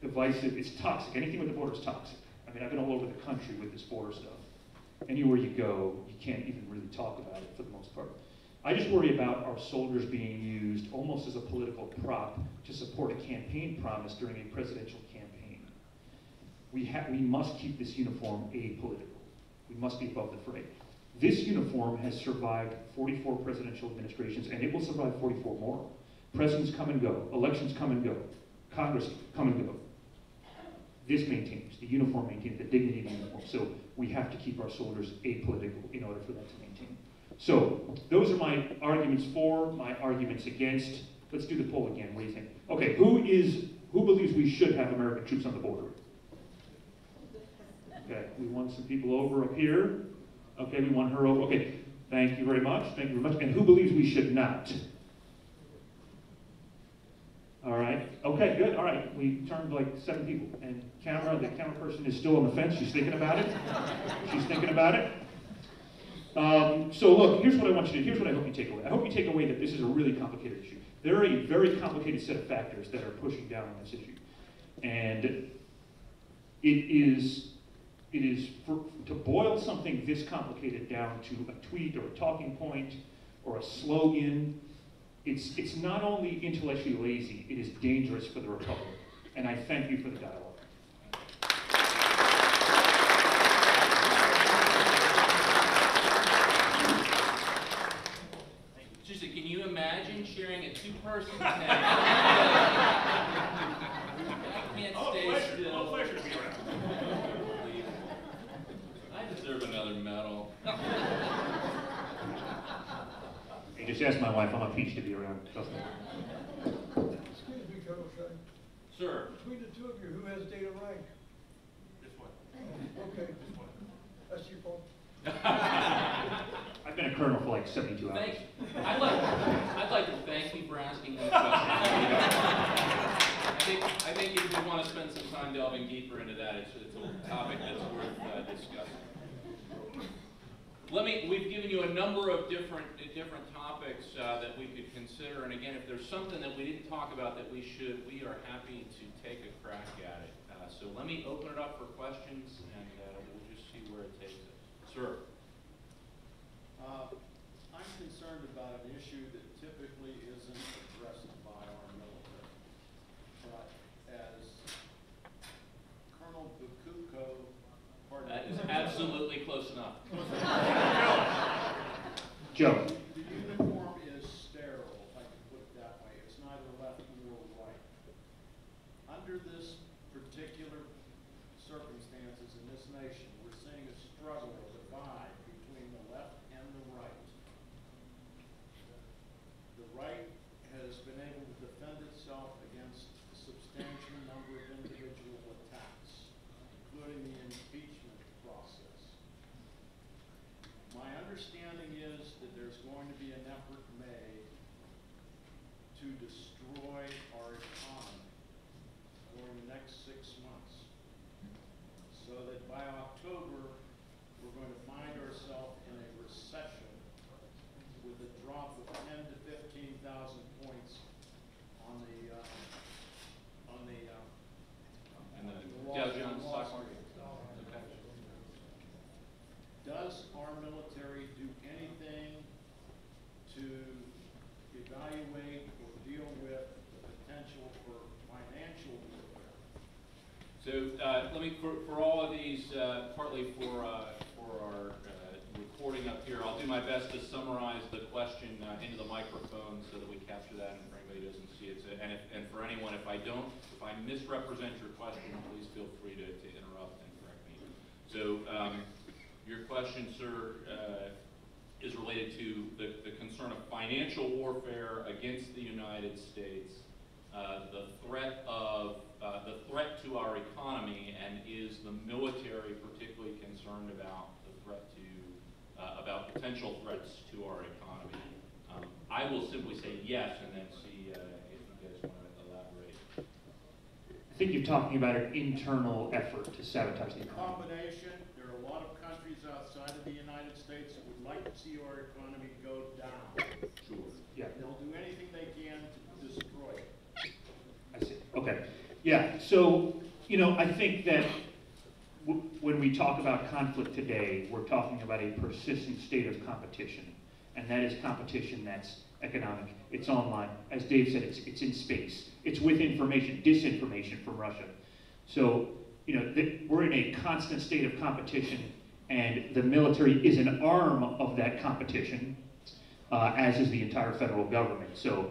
divisive, it's toxic. Anything with the border is toxic. I mean, I've been all over the country with this border stuff. Anywhere you go, you can't even really talk about it for the most part. I just worry about our soldiers being used almost as a political prop to support a campaign promise during a presidential campaign. We must keep this uniform apolitical. We must be above the fray. This uniform has survived 44 presidential administrations, and it will survive 44 more. Presidents come and go. Elections come and go. Congress come and go. This maintains, the uniform maintains the dignity of the uniform. So we have to keep our soldiers apolitical in order for that to maintain. So those are my arguments for, my arguments against. Let's do the poll again. What do you think? Okay, who believes we should have American troops on the border? Okay, we want some people over up here. Okay, we want her over. Okay, thank you very much. Thank you very much. And who believes we should not? All right. Okay, good. All right. We turned like 7 people. And the camera person is still on the fence. She's thinking about it. She's thinking about it. So look, here's what I want you to do. Here's what I hope you take away. I hope you take away that this is a really complicated issue. There are a very complicated set of factors that are pushing down on this issue. And it is to boil something this complicated down to a tweet or a talking point or a slogan, it's not only intellectually lazy, it is dangerous for the Republic. And I thank you for the dialogue. Can you imagine sharing a 2-person tank? I can't stay still. All pleasure to be around. I deserve another medal. Hey, just ask my wife. I'm a peach to be around. Trust me. Excuse me, Colonel Shine. Sir. Between the two of you, who has data rank? This one. Okay. This one. That's your phone. I've been a colonel for like 72 hours. I'd like to thank you for asking that question. I think if you want to spend some time delving deeper into that, it's a topic that's worth discussing. We've given you a number of different topics that we could consider, and again, if there's something that we didn't talk about that we are happy to take a crack at it. So let me open it up for questions, and we'll just see where it takes us. Absolutely close enough. Joe. The uniform is sterile, if I can put it that way. It's neither left nor right. Under this particular circumstances in this nation, we're seeing a struggle, a divide between the left and the right. The right has been able to defend itself against a substantial number of individual attacks, including the impeachment process. My understanding is that there's going to be an effort made to destroy our economy during the next 6 months, so that by October, we're going to find ourselves in a recession with a drop of 10 to 15,000 points on the And the Wall Dow Street. Jones stock market. Okay. Does our military do anything to evaluate or deal with the potential for financial warfare? So let me, for all of these, partly for our recording up here, I'll do my best to summarize the question into the microphone so that we capture that and for anybody who doesn't see it. So, and for anyone, if I misrepresent your question, please feel free to interrupt and correct me. So your question, sir, is related to the concern of financial warfare against the United States, the threat to our economy, and is the military particularly concerned about the threat to about potential threats to our economy? I will simply say yes, and then see if you guys want to elaborate. I think you're talking about an internal effort to sabotage the economy. Combination, there are a lot of countries outside of the United States that would like to see our economy go down. Sure. Yeah, They'll do anything they can to destroy it. I see. Okay. Yeah, so, I think that when we talk about conflict today, we're talking about a persistent state of competition. And that is competition that's economic. It's online. As Dave said, it's in space. It's with information, disinformation from Russia. So, we're in a constant state of competition, and the military is an arm of that competition, as is the entire federal government. So,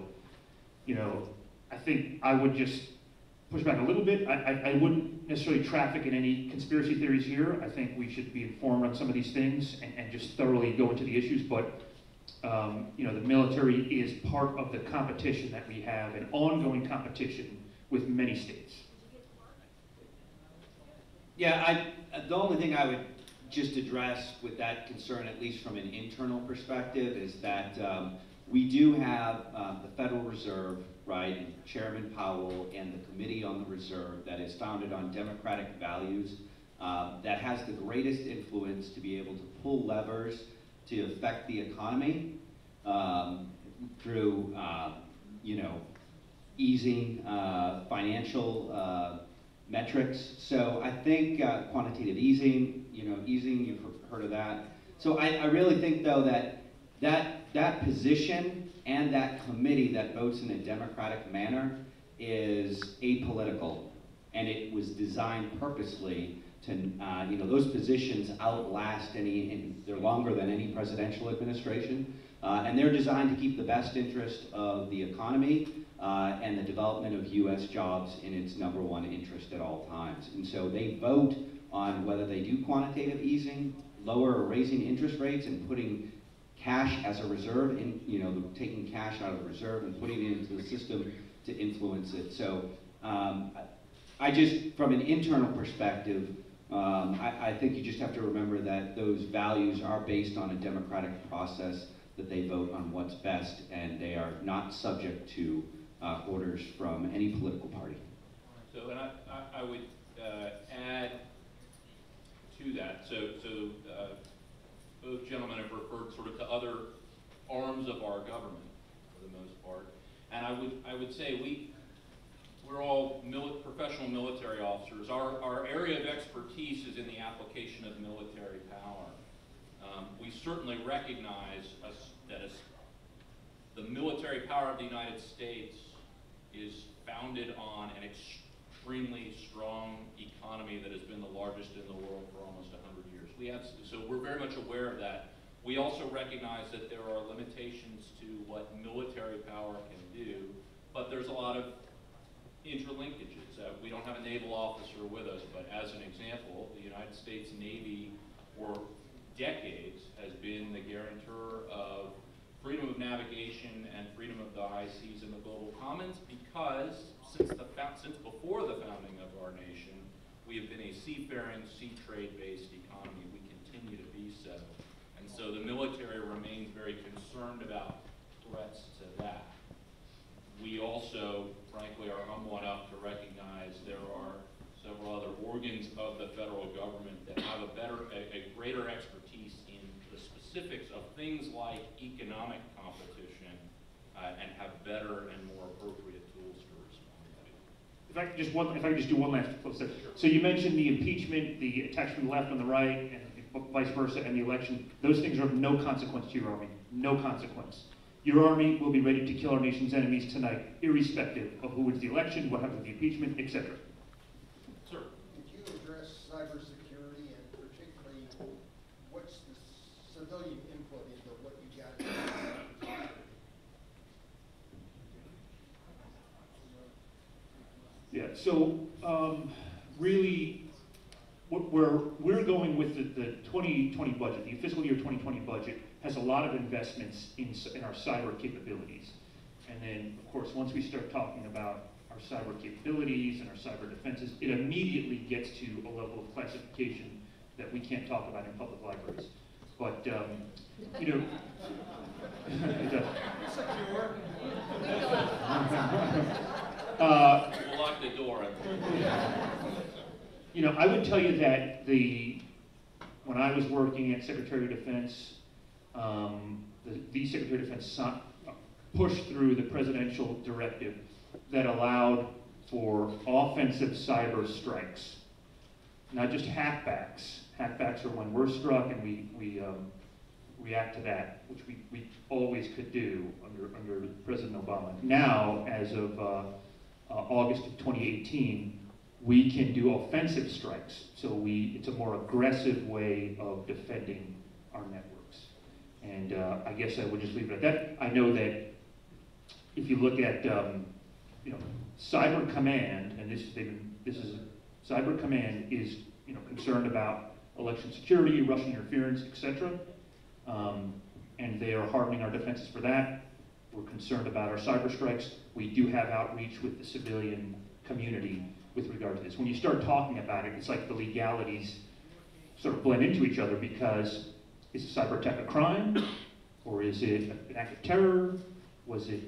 I think I would just push back a little bit. I wouldn't necessarily traffic in any conspiracy theories here. I think we should be informed on some of these things and just thoroughly go into the issues. But the military is part of the competition that we have, an ongoing competition with many states. Yeah, the only thing I would just address with that concern, at least from an internal perspective, is that we do have the Federal Reserve, right, and Chairman Powell and the Committee on the Reserve that is founded on democratic values, that has the greatest influence to be able to pull levers to affect the economy through, easing financial metrics. So I think quantitative easing, you've heard of that. So I really think, though, that position and that committee that votes in a democratic manner is apolitical, and it was designed purposely to, those positions outlast they're longer than any presidential administration, and they're designed to keep the best interest of the economy and the development of U.S. jobs in its #1 interest at all times. And so they vote on whether they do quantitative easing, lower or raising interest rates, and putting cash as a reserve, taking cash out of the reserve and putting it into the system to influence it. So I just, from an internal perspective, I think you just have to remember that those values are based on a democratic process, that they vote on what's best, and they are not subject to orders from any political party. So, and I would add to that. So both gentlemen have referred sort of to other arms of our government for the most part, and I would say we're all professional military officers. Our area of expertise is in the application of military power. We certainly recognize that the military power of the United States is founded on an extremely strong economy that has been the largest in the world for almost 100 years. So we're very much aware of that. We also recognize that there are limitations to what military power can do, but there's a lot of interlinkages. We don't have a naval officer with us, but as an example, the United States Navy for decades has been the guarantor of freedom of navigation and freedom of the high seas in the global commons, because since before the founding of our nation, we have been a seafaring, sea trade-based economy. We continue to be so. And so the military remains very concerned about threats to that. We also, frankly, are humble enough to recognize there are several other organs of the federal government that have a greater expertise in the specifics of things like economic competition and have better and more appropriate tools to respond to. If I could just do one last close step. So you mentioned the impeachment, the attacks from the left on the right, and vice versa, and the election. Those things are of no consequence to your Army. No consequence. Your Army will be ready to kill our nation's enemies tonight, irrespective of who wins the election, what happens with the impeachment, etc. Sir. Could you address cybersecurity and particularly what's the civilian input into what you got? Yeah, so really, where we're going with the 2020 budget, the fiscal year 2020 budget, has a lot of investments in our cyber capabilities. And then, of course, once we start talking about our cyber capabilities and our cyber defenses, it immediately gets to a level of classification that we can't talk about in public libraries. But, you know, it does. Secure. We'll lock the door. You know, I would tell you that when I was working at Secretary of Defense, the Secretary of Defense pushed through the presidential directive that allowed for offensive cyber strikes, not just hackbacks. Hackbacks are when we're struck and we react to that, which we always could do under President Obama. Now, as of August of 2018, we can do offensive strikes. So it's a more aggressive way of defending our networks. And I guess I would just leave it at that. I know that if you look at, Cyber Command, and Cyber Command is, concerned about election security, Russian interference, etc. And they are hardening our defenses for that. We're concerned about our cyber strikes. We do have outreach with the civilian community with regard to this. When you start talking about it, it's like the legalities sort of blend into each other, because is a cyber attack a crime, or is it an act of terror? Was it,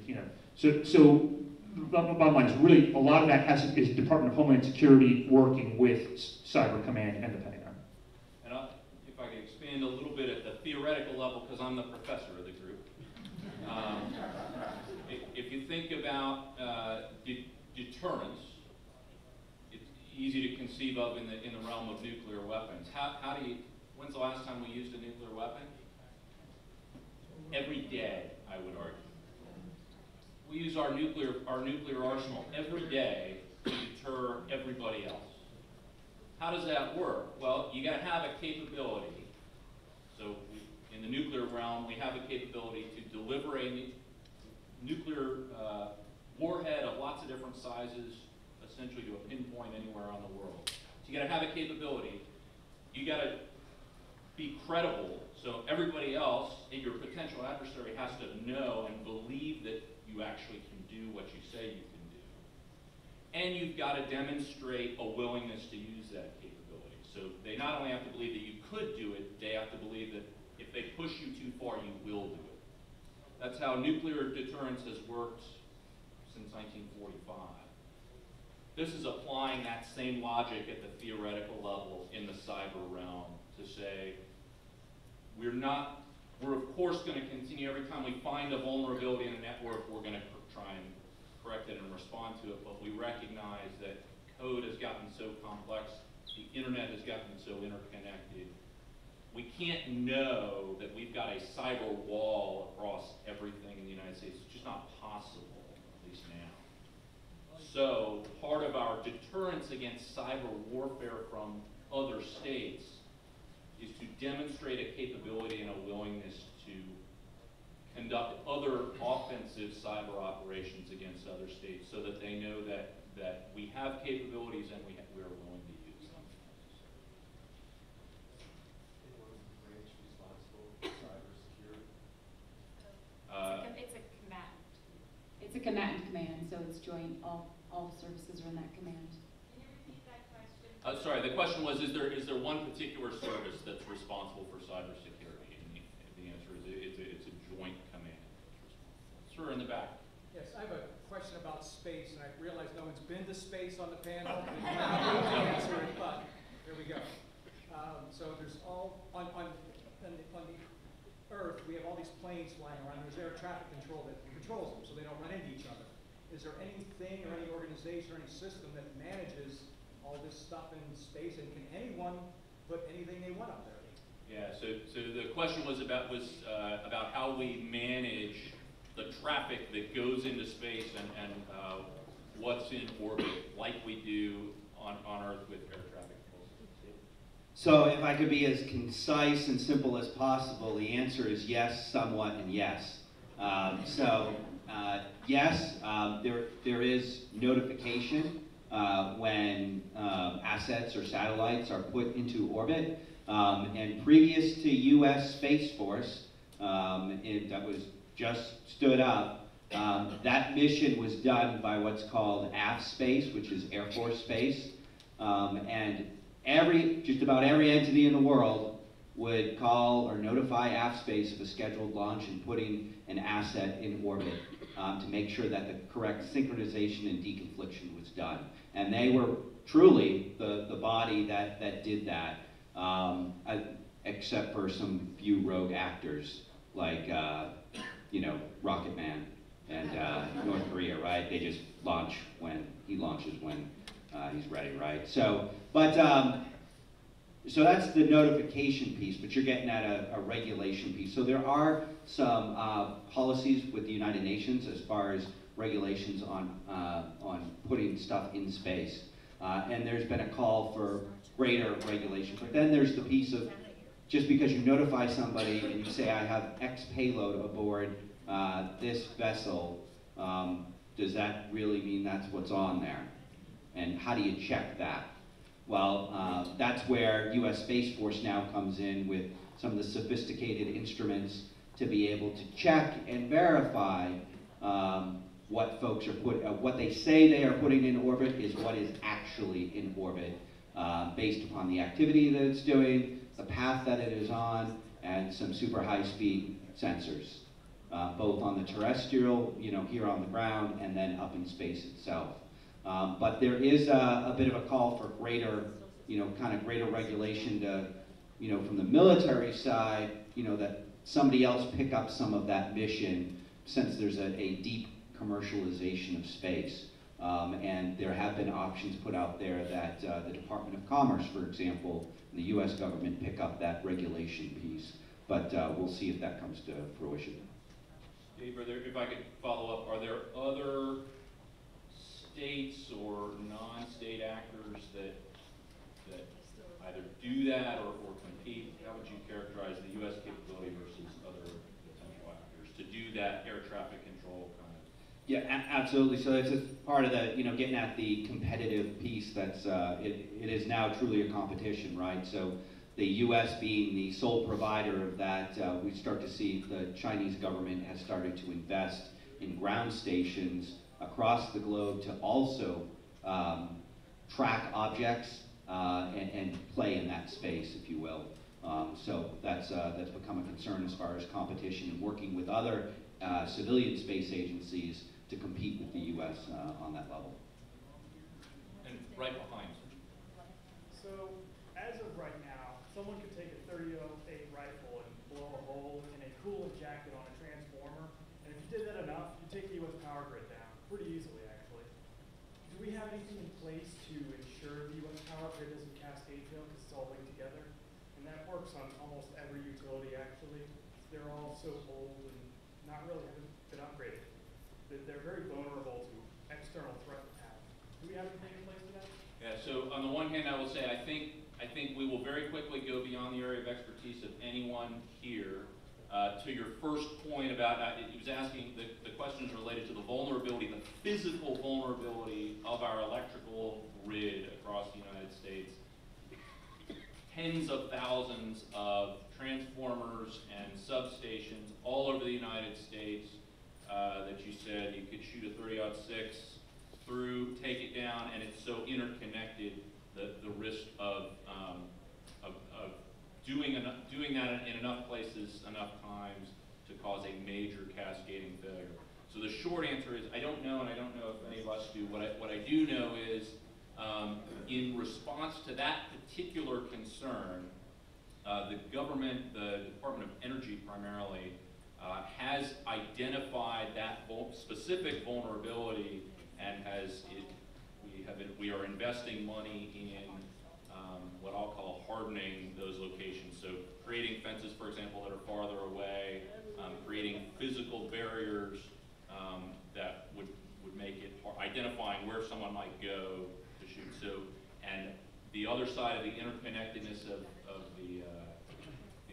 so the bottom line is really a lot of that is Department of Homeland Security working with Cyber Command and the Pentagon. And if I could expand a little bit at the theoretical level, because I'm the professor of the group. If you think about deterrence, it's easy to conceive of in the realm of nuclear weapons. When's the last time we used a nuclear weapon? Every day, I would argue. We use our nuclear arsenal every day to deter everybody else. How does that work? Well, you got to have a capability. So in the nuclear realm, we have the capability to deliver a nuclear warhead of lots of different sizes, essentially to a pinpoint anywhere on the world. So you got to have a capability. You got to be credible, so everybody else, your potential adversary, has to know and believe that you actually can do what you say you can do. And you've got to demonstrate a willingness to use that capability. So they not only have to believe that you could do it, they have to believe that if they push you too far, you will do it. That's how nuclear deterrence has worked since 1945. This is applying that same logic at the theoretical level in the cyber realm to say, we're of course going to continue every time we find a vulnerability in a network, we're going to try and correct it and respond to it, but we recognize that code has gotten so complex, the internet has gotten so interconnected, we can't know that we've got a cyber wall across everything in the United States. It's just not possible, at least now. So part of our deterrence against cyber warfare from other states is to demonstrate a capability and a willingness to conduct other offensive cyber operations against other states so that they know that we have capabilities and we are willing to use them. Anyone branch responsible for cybersecurity? It's a combatant. It's a combatant command, so it's joint. All services are in that command. Can you repeat that question? Sorry, the question was, is there one particular service that's responsible for cybersecurity? And the answer is it's a joint command. Sir, in the back. Yes, I have a question about space, and I realize no one's been to space on the panel. And I'm not able to answer it, but here we go. So there's all on the Earth, we have all these planes flying around. There's air traffic control that controls them, so they don't run into each other. Is there anything or any organization or any system that manages all this stuff in space, and can anyone put anything they want up there? Yeah. So the question was about how we manage the traffic that goes into space and what's in orbit, like we do on Earth with air traffic control. So if I could be as concise and simple as possible, the answer is yes, somewhat, and yes. Yes, there is notification when assets or satellites are put into orbit. And previous to U.S. Space Force, that was just stood up, that mission was done by what's called AF Space, which is Air Force Space. And just about every entity in the world would call or notify AF Space of a scheduled launch and putting an asset in orbit to make sure that the correct synchronization and deconfliction was done. And they were truly the body that did that, except for some few rogue actors like, Rocket Man and North Korea, right? They just launch when he launches when he's ready, right? So that's the notification piece, but you're getting at a regulation piece. So there are some policies with the United Nations as far as regulations on putting stuff in space. And there's been a call for greater regulation. But then there's the piece of, just because you notify somebody and you say, I have X payload aboard this vessel, does that really mean that's what's on there? And how do you check that? Well, that's where U.S. Space Force now comes in with some of the sophisticated instruments to be able to check and verify what folks are what they say they are putting in orbit is what is actually in orbit, based upon the activity that it's doing, the path that it is on, and some super high-speed sensors, both on the terrestrial, here on the ground, and then up in space itself. But there is a bit of a call for greater, greater regulation to, from the military side, that somebody else pick up some of that mission, since there's a deep commercialization of space. And there have been options put out there that the Department of Commerce, for example, and the U.S. government pick up that regulation piece. But we'll see if that comes to fruition. Dave, if I could follow up, are there other states or non-state actors that either do that or compete? How would you characterize the U.S. capability versus other potential actors to do that air traffic control kind of? Yeah, absolutely. So it's part of the, getting at the competitive piece. That's it is now truly a competition, right? So the U.S. being the sole provider of that, we start to see the Chinese government has started to invest in ground stations across the globe to also track objects and play in that space, if you will. So that's become a concern as far as competition and working with other civilian space agencies to compete with the U.S. On that level. And right behind. So, as of right now, someone could take a .38 rifle and blow a hole in a coolant jacket on a transformer, and if you did that enough, you'd take the U.S. power grid down pretty easily, actually. Do we have anything in place to ensure the U.S. power grid doesn't cascade fail because it's all linked together? And that works on almost every utility, actually. They're all so old and not really haven't been upgraded. They're very vulnerable to external threat attacks. Do we have anything in place for that? Yeah, so on the one hand, I will say, I think we will very quickly go beyond the area of expertise of anyone here. To your first point about, it was asking, the questions related to the vulnerability, the physical vulnerability of our electrical grid across the United States. Tens of thousands of transformers and substations all over the United States that you said you could shoot a 30-06 through, take it down, and it's so interconnected, the risk of doing that in enough places, enough times, to cause a major cascading failure. So the short answer is, I don't know, and I don't know if any of us do. What I do know is, in response to that particular concern, the government, the Department of Energy primarily, has identified that specific vulnerability and we are investing money in what I'll call hardening those locations. So creating fences, for example, that are farther away, creating physical barriers that would make it identifying where someone might go to shoot. So, and the other side of the interconnectedness of the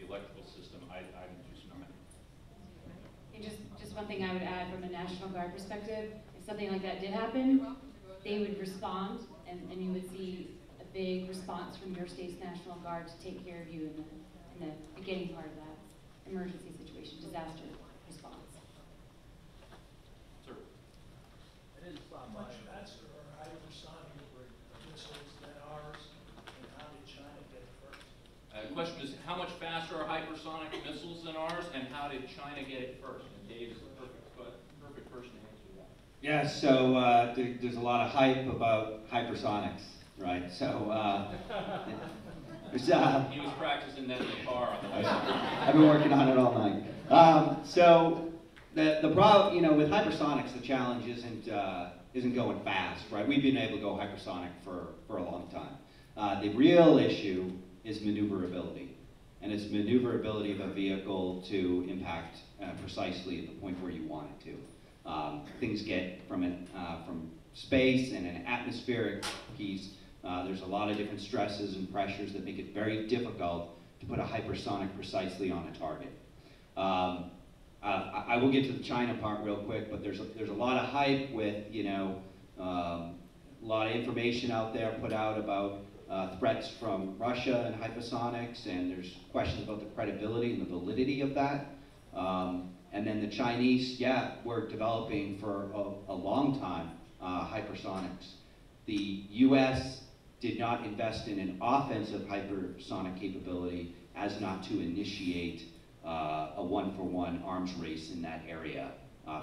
electrical system, I'm just not. And just one thing I would add from a National Guard perspective, if something like that did happen, they would respond, and you would see a big response from your state's National Guard to take care of you in the beginning part of that emergency situation, disaster response. Sir? It is much faster or hypersonic missiles than ours, and how did China get it first? The question is, how much faster are hypersonic missiles than ours, and how did China get it first? And Dave is the perfect person to answer that. Yeah, so there's a lot of hype about hypersonics, right? So there's, He was practicing that in the car on the way. I've been working on it all night. So the problem, with hypersonics, the challenge isn't going fast, right? We've been able to go hypersonic for a long time. The real issue is maneuverability, and it's maneuverability of a vehicle to impact precisely at the point where you want it to. Things get from space and an atmospheric piece. There's a lot of different stresses and pressures that make it very difficult to put a hypersonic precisely on a target. I will get to the China part real quick, but there's a lot of hype with a lot of information out there put out about threats from Russia and hypersonics, and there's questions about the credibility and the validity of that. And then the Chinese, were developing for a long time hypersonics. The US did not invest in an offensive hypersonic capability as not to initiate a one-for-one arms race in that either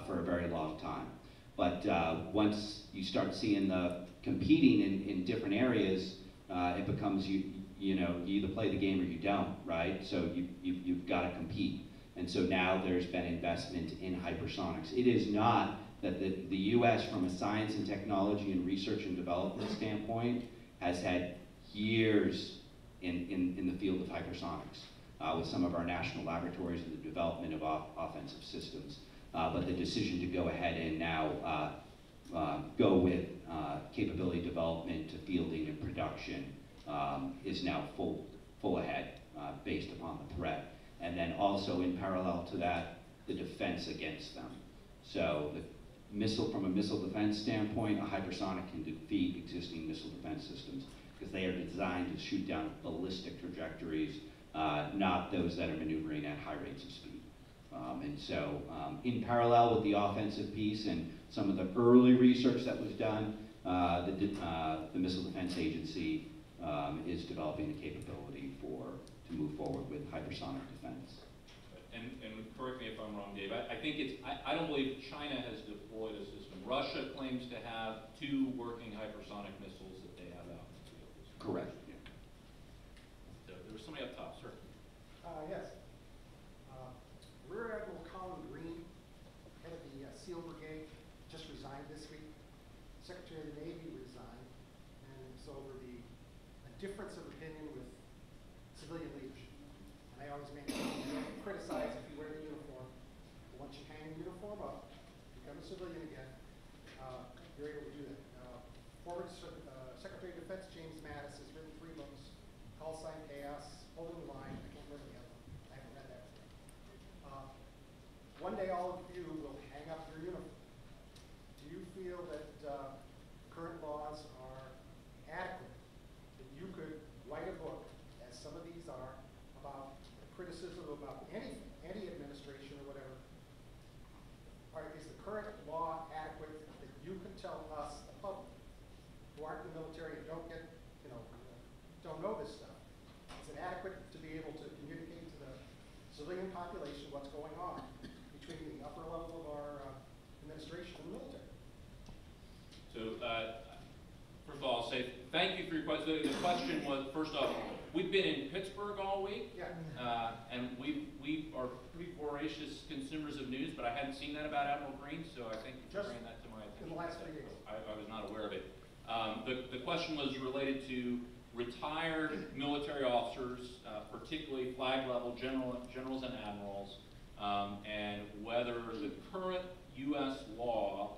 for a very long time. But once you start seeing the competing in different areas, it becomes you either play the game or you don't, right? So you've got to compete. And so now there's been investment in hypersonics. It is not that the US, from a science and technology and research and development standpoint, has had years in the field of hypersonics with some of our national laboratories and the development of offensive systems. But the decision to go ahead and now go with capability development to fielding and production is now full ahead based upon the threat. And then also in parallel to that, the defense against them. So from a missile defense standpoint, a hypersonic can defeat existing missile defense systems because they are designed to shoot down ballistic trajectories, not those that are maneuvering at high rates of speed. And so in parallel with the offensive piece and some of the early research that was done, the Missile Defense Agency is developing the capability to move forward with hypersonic defense. And correct me if I'm wrong, Dave, I think I don't believe China has deployed a system. Russia claims to have 2 working hypersonic missiles that they have out in the field. Correct. Yeah. So there was somebody up top, sir. Yes. Rear Admiral Colin Green, head of the SEAL Brigade, just resigned this week. Secretary of the Navy resigned, and it's over a difference of opinion with civilian leadership. And I always criticize if you wear the uniform, but once you hang the uniform up, become a civilian again, you're able to do that. Former So, first of all, I'll say thank you for your question. The question was, first off, we've been in Pittsburgh all week, and we are pretty voracious consumers of news, but I hadn't seen that about Admiral Green, so I think you bringing that to my attention. In the last 3 days. I was not aware of it. The question was related to retired military officers, particularly flag level generals and admirals, and whether the current U.S. law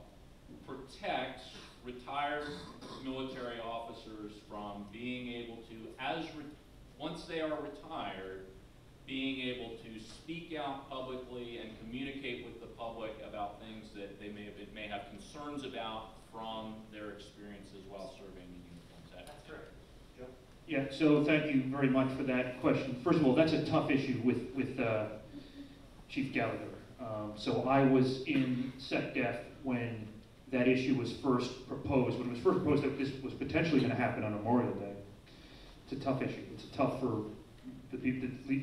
protects retired military officers from being able to, once they are retired, being able to speak out publicly and communicate with the public about things that they may have concerns about from their experiences while serving in uniforms. That's correct. Joe? Yeah, so thank you very much for that question. First of all, that's a tough issue with Chief Gallagher. So I was in SecDef when that issue was first proposed. When it was first proposed that this was potentially going to happen on Memorial Day. It's a tough issue. It's tough for the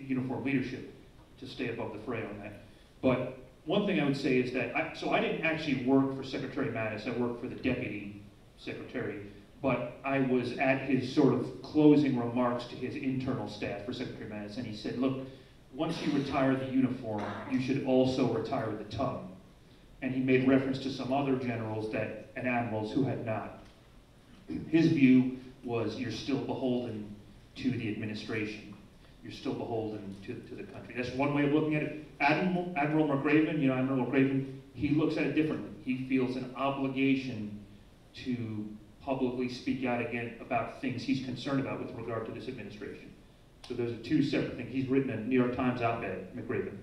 uniform leadership to stay above the fray on that. But one thing I would say is that, I didn't actually work for Secretary Mattis. I worked for the Deputy Secretary. But I was at his sort of closing remarks to his internal staff for Secretary Mattis, and he said, look, once you retire the uniform, you should also retire the tongue. And he made reference to some other generals and admirals who had not. His view was you're still beholden to the administration. You're still beholden to the country. That's one way of looking at it. Admiral McRaven, Admiral McRaven, he looks at it differently. He feels an obligation to publicly speak out again about things he's concerned about with regard to this administration. So those are two separate things. He's written a New York Times op-ed, McRaven.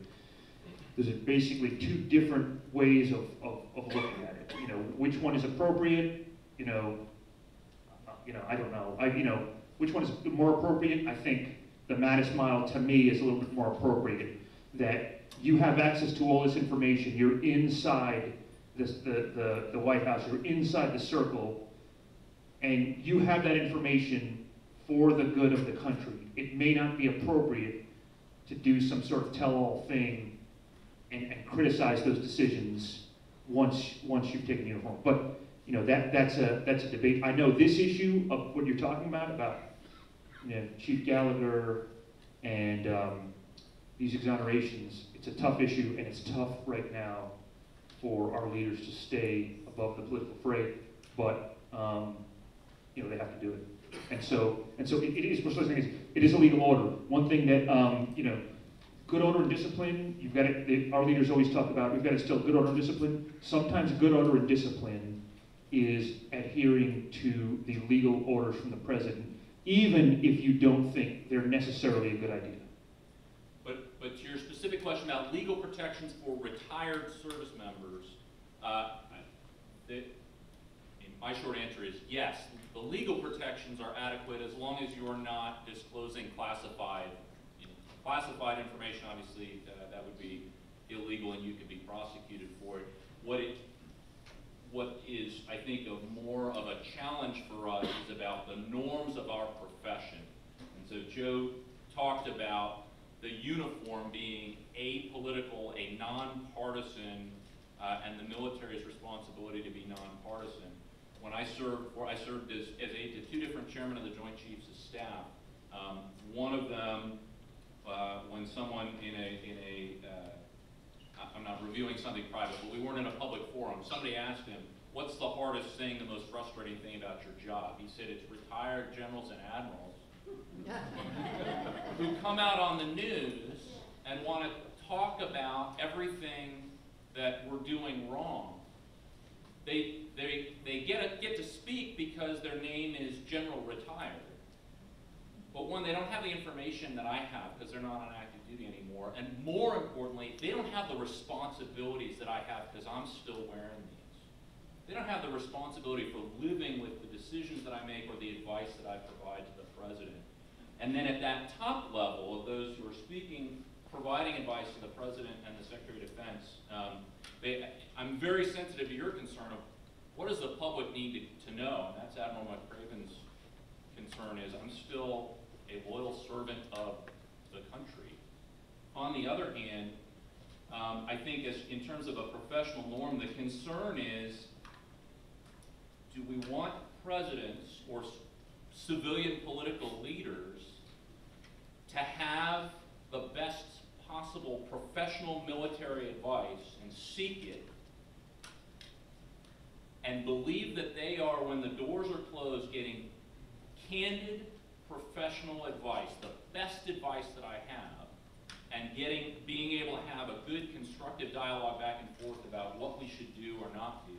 There's basically two different ways of looking at it. Which one is appropriate? I don't know. Which one is more appropriate? I think the Mattis model to me is a little bit more appropriate. That you have access to all this information. You're inside the White House. You're inside the circle, and you have that information for the good of the country. It may not be appropriate to do some sort of tell-all thing and criticize those decisions once you've taken uniform. But that's a debate. I know this issue of what you're talking about Chief Gallagher and these exonerations. It's a tough issue, and it's tough right now for our leaders to stay above the political fray. But they have to do it. And so it is. It is a legal order. One thing that good order and discipline, you've got to, our leaders always talk about, we've got to instill good order and discipline. Sometimes good order and discipline is adhering to the legal orders from the president, even if you don't think they're necessarily a good idea. But to your specific question about legal protections for retired service members, my short answer is yes. The legal protections are adequate as long as you're not disclosing classified information. Obviously, that would be illegal, and you could be prosecuted for it. What is, I think, more of a challenge for us is about the norms of our profession. And so Joe talked about the uniform being apolitical, a nonpartisan, and the military's responsibility to be nonpartisan. When I served as aide to two different chairmen of the Joint Chiefs of Staff. One of them, when someone I'm not reviewing something private, but we weren't in a public forum, somebody asked him, what's the hardest thing, the most frustrating thing about your job? He said it's retired generals and admirals who come out on the news and want to talk about everything that we're doing wrong. They get to speak because their name is General Retired. But when they don't have the information that I have because they're not on active duty anymore, and more importantly, they don't have the responsibilities that I have because I'm still wearing these. They don't have the responsibility for living with the decisions that I make or the advice that I provide to the president. And then at that top level of those who are speaking, providing advice to the president and the Secretary of Defense, I'm very sensitive to your concern of what does the public need to know? And that's Admiral McRaven's concern is I'm still a loyal servant of the country. On the other hand, I think in terms of a professional norm, the concern is do we want presidents or civilian political leaders to have the best possible professional military advice and seek it and believe that they are, when the doors are closed, getting candid professional advice, the best advice that I have, and being able to have a good constructive dialogue back and forth about what we should do or not do?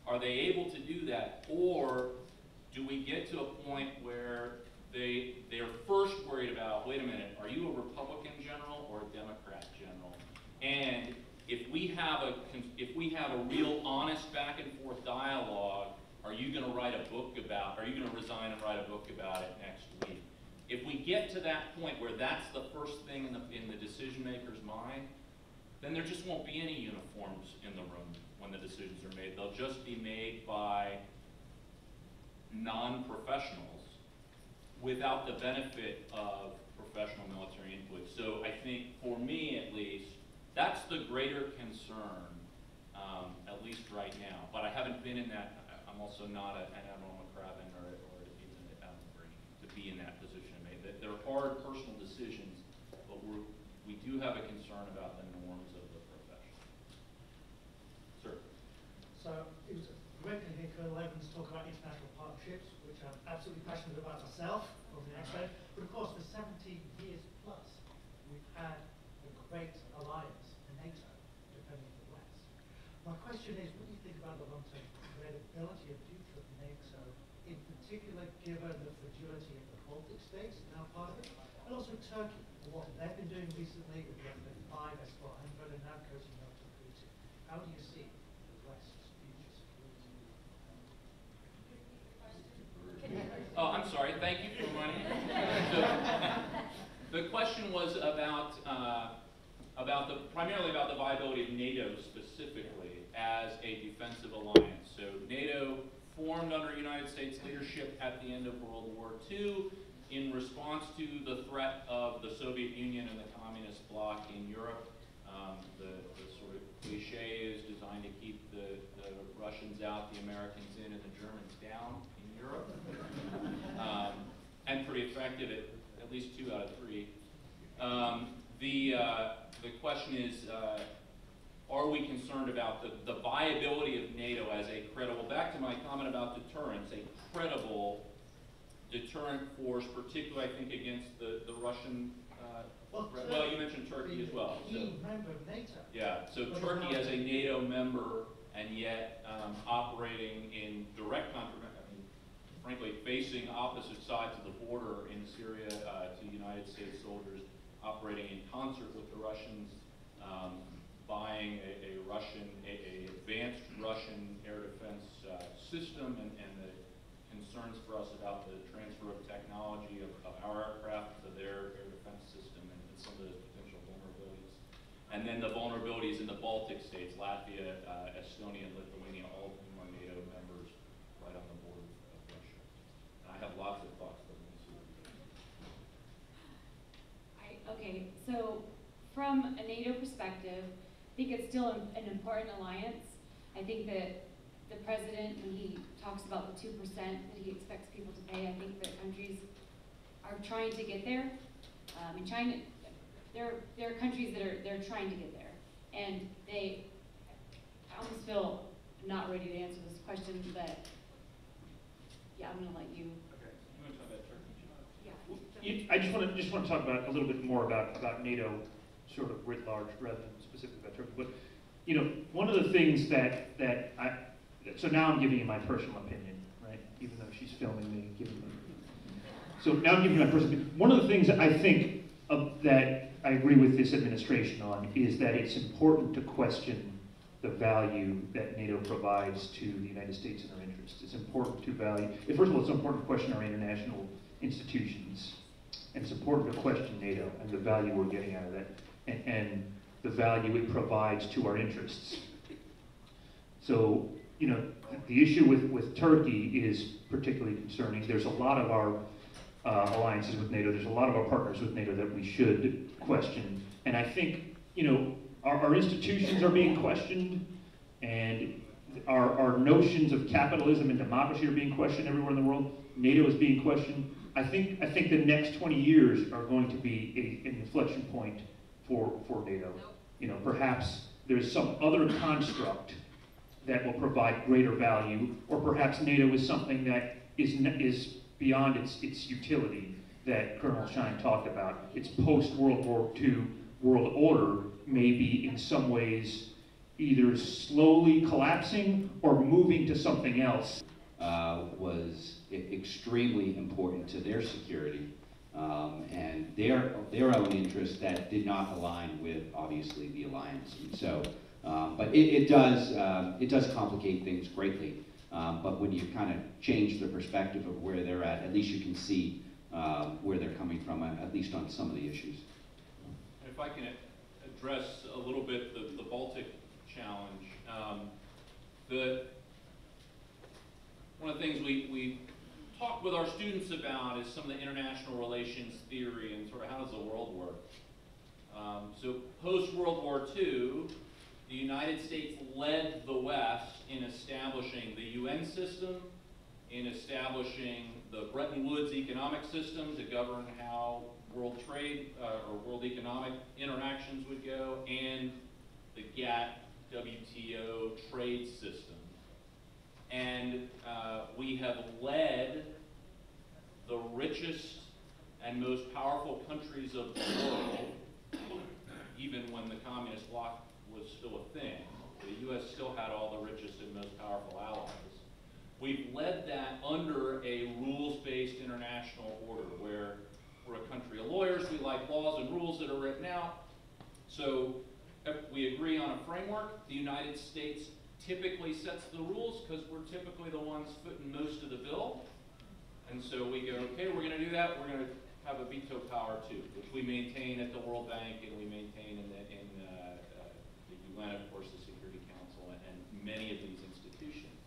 Are they able to do that? Or do we get to a point where they're first worried about, wait a minute, are you a Republican general or a Democrat general? And if we have a real honest back and forth dialogue, are you going to resign and write a book about it next week? If we get to that point where that's the first thing in the decision maker's mind, then there just won't be any uniforms in the room when the decisions are made. They'll just be made by non-professionals without the benefit of professional military input. So I think, for me at least, that's the greater concern, at least right now. But I haven't been in that. I'm also not an Admiral McCraven or even an Admiral Green to be in that position. They're hard personal decisions, but we do have a concern about the norms of the profession. Sir. So it was great to hear Colonel Evans talk about international partnerships, which I'm absolutely passionate about myself from the outset. But of course, for 17 years plus, we've had a great alliance in NATO, depending on the West. My question is, what do you think about the long-term credibility and future of NATO, in particular given the fragility of the Baltic states, now part of it, and also Turkey, and what they've been doing recently with the F-35, S-400, and now coaching up to Putin? How do you see the West's future security? Oh, I'm sorry. Thank you for reminding me. The question was primarily about the viability of NATO specifically as a defensive alliance. So NATO formed under United States leadership at the end of World War II in response to the threat of the Soviet Union and the communist bloc in Europe. The sort of cliche is designed to keep the Russians out, the Americans in, and the Germans down in Europe. And pretty effective at least 2 out of 3. The question is, are we concerned about the viability of NATO as a credible, back to my comment about deterrence, a credible deterrent force, particularly I think against the Russian, well, you mentioned Turkey as well. So, member of NATO. Yeah, so Turkey as a NATO member and yet operating in direct frankly, facing opposite sides of the border in Syria to United States soldiers, operating in concert with the Russians, buying a advanced Russian air defense system, and the concerns for us about the transfer of technology of our aircraft to their air defense system and some of those potential vulnerabilities. And then the vulnerabilities in the Baltic states, Latvia, Estonia, and Lithuania, all of whom are NATO members right on the border of Russia. And I have lots of thoughts, but we'll see. Okay, so from a NATO perspective, I think it's still an important alliance. I think that the president, when he talks about the 2% that he expects people to pay, I think that countries are trying to get there. In China, there are countries that they're trying to get there, and I almost feel not ready to answer this question, but yeah, I'm going to let you. Okay. You want to talk about Turkey? Yeah. I just want to talk about a little bit more about NATO, sort of writ large, rather than specifically about Turkey. But one of the things so now I'm giving you my personal opinion, right? Even though she's filming me, So now I'm giving you my personal opinion. One of the things that I think that I agree with this administration on is that it's important to question the value that NATO provides to the United States and our interests. It's important to value. First of all, it's important to question our international institutions, and it's important to question NATO and the value we're getting out of that, and the value it provides to our interests. So, the issue with Turkey is particularly concerning. There's a lot of our alliances with NATO, there's a lot of our partners with NATO that we should question. And I think, our institutions are being questioned, and our notions of capitalism and democracy are being questioned everywhere in the world. NATO is being questioned. I think the next 20 years are going to be an inflection point for NATO. You know, perhaps there's some other construct that will provide greater value, or perhaps NATO is something that is beyond its utility that Colonel Schein talked about. Its post-World War II world order may be in some ways either slowly collapsing or moving to something else. Was extremely important to their security and their own interests that did not align with, obviously, the alliance. And so, but it does complicate things greatly. But when you kind of change the perspective of where they're at least you can see where they're coming from, at least on some of the issues. If I can address a little bit the Baltic challenge, one of the things we talk with our students about is some of the international relations theory and sort of how does the world work. So post-World War II, the United States led the West in establishing the UN system, in establishing the Bretton Woods economic system to govern how world trade or world economic interactions would go, and the GATT WTO trade system. And we have led the richest and most powerful countries of the world, even when the communist bloc was still a thing. The U.S. still had all the richest and most powerful allies. We've led that under a rules-based international order where we're a country of lawyers, we like laws and rules that are written out. So if we agree on a framework, the United States typically sets the rules because we're typically the ones footing most of the bill. And so we go, okay, we're going to do that. We're going to have a veto power too, which we maintain at the World Bank and we maintain in the UN, of course, the Security Council, and many of these institutions.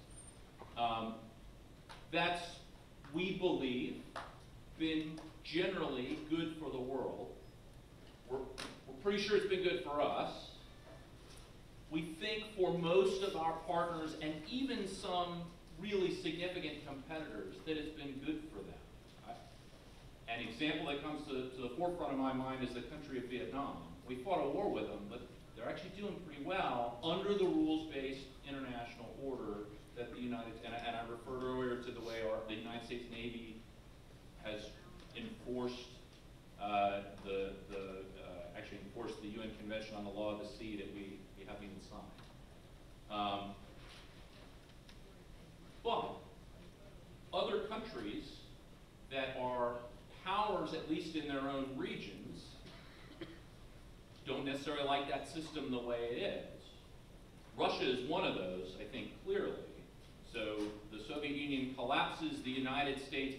That's, we believe, been generally good for the world. We're pretty sure it's been good for us. We think for most of our partners and even some really significant competitors that it's been good for them. An example that comes to the forefront of my mind is the country of Vietnam. We fought a war with them, but they're actually doing pretty well under the rules-based international order that the and I referred earlier to the way the United States Navy has enforced actually enforced the UN Convention on the Law of the Sea that we haven't even signed. But other countries that are powers, at least in their own regions, don't necessarily like that system the way it is. Russia is one of those, I think, clearly. So the Soviet Union collapses, the United States,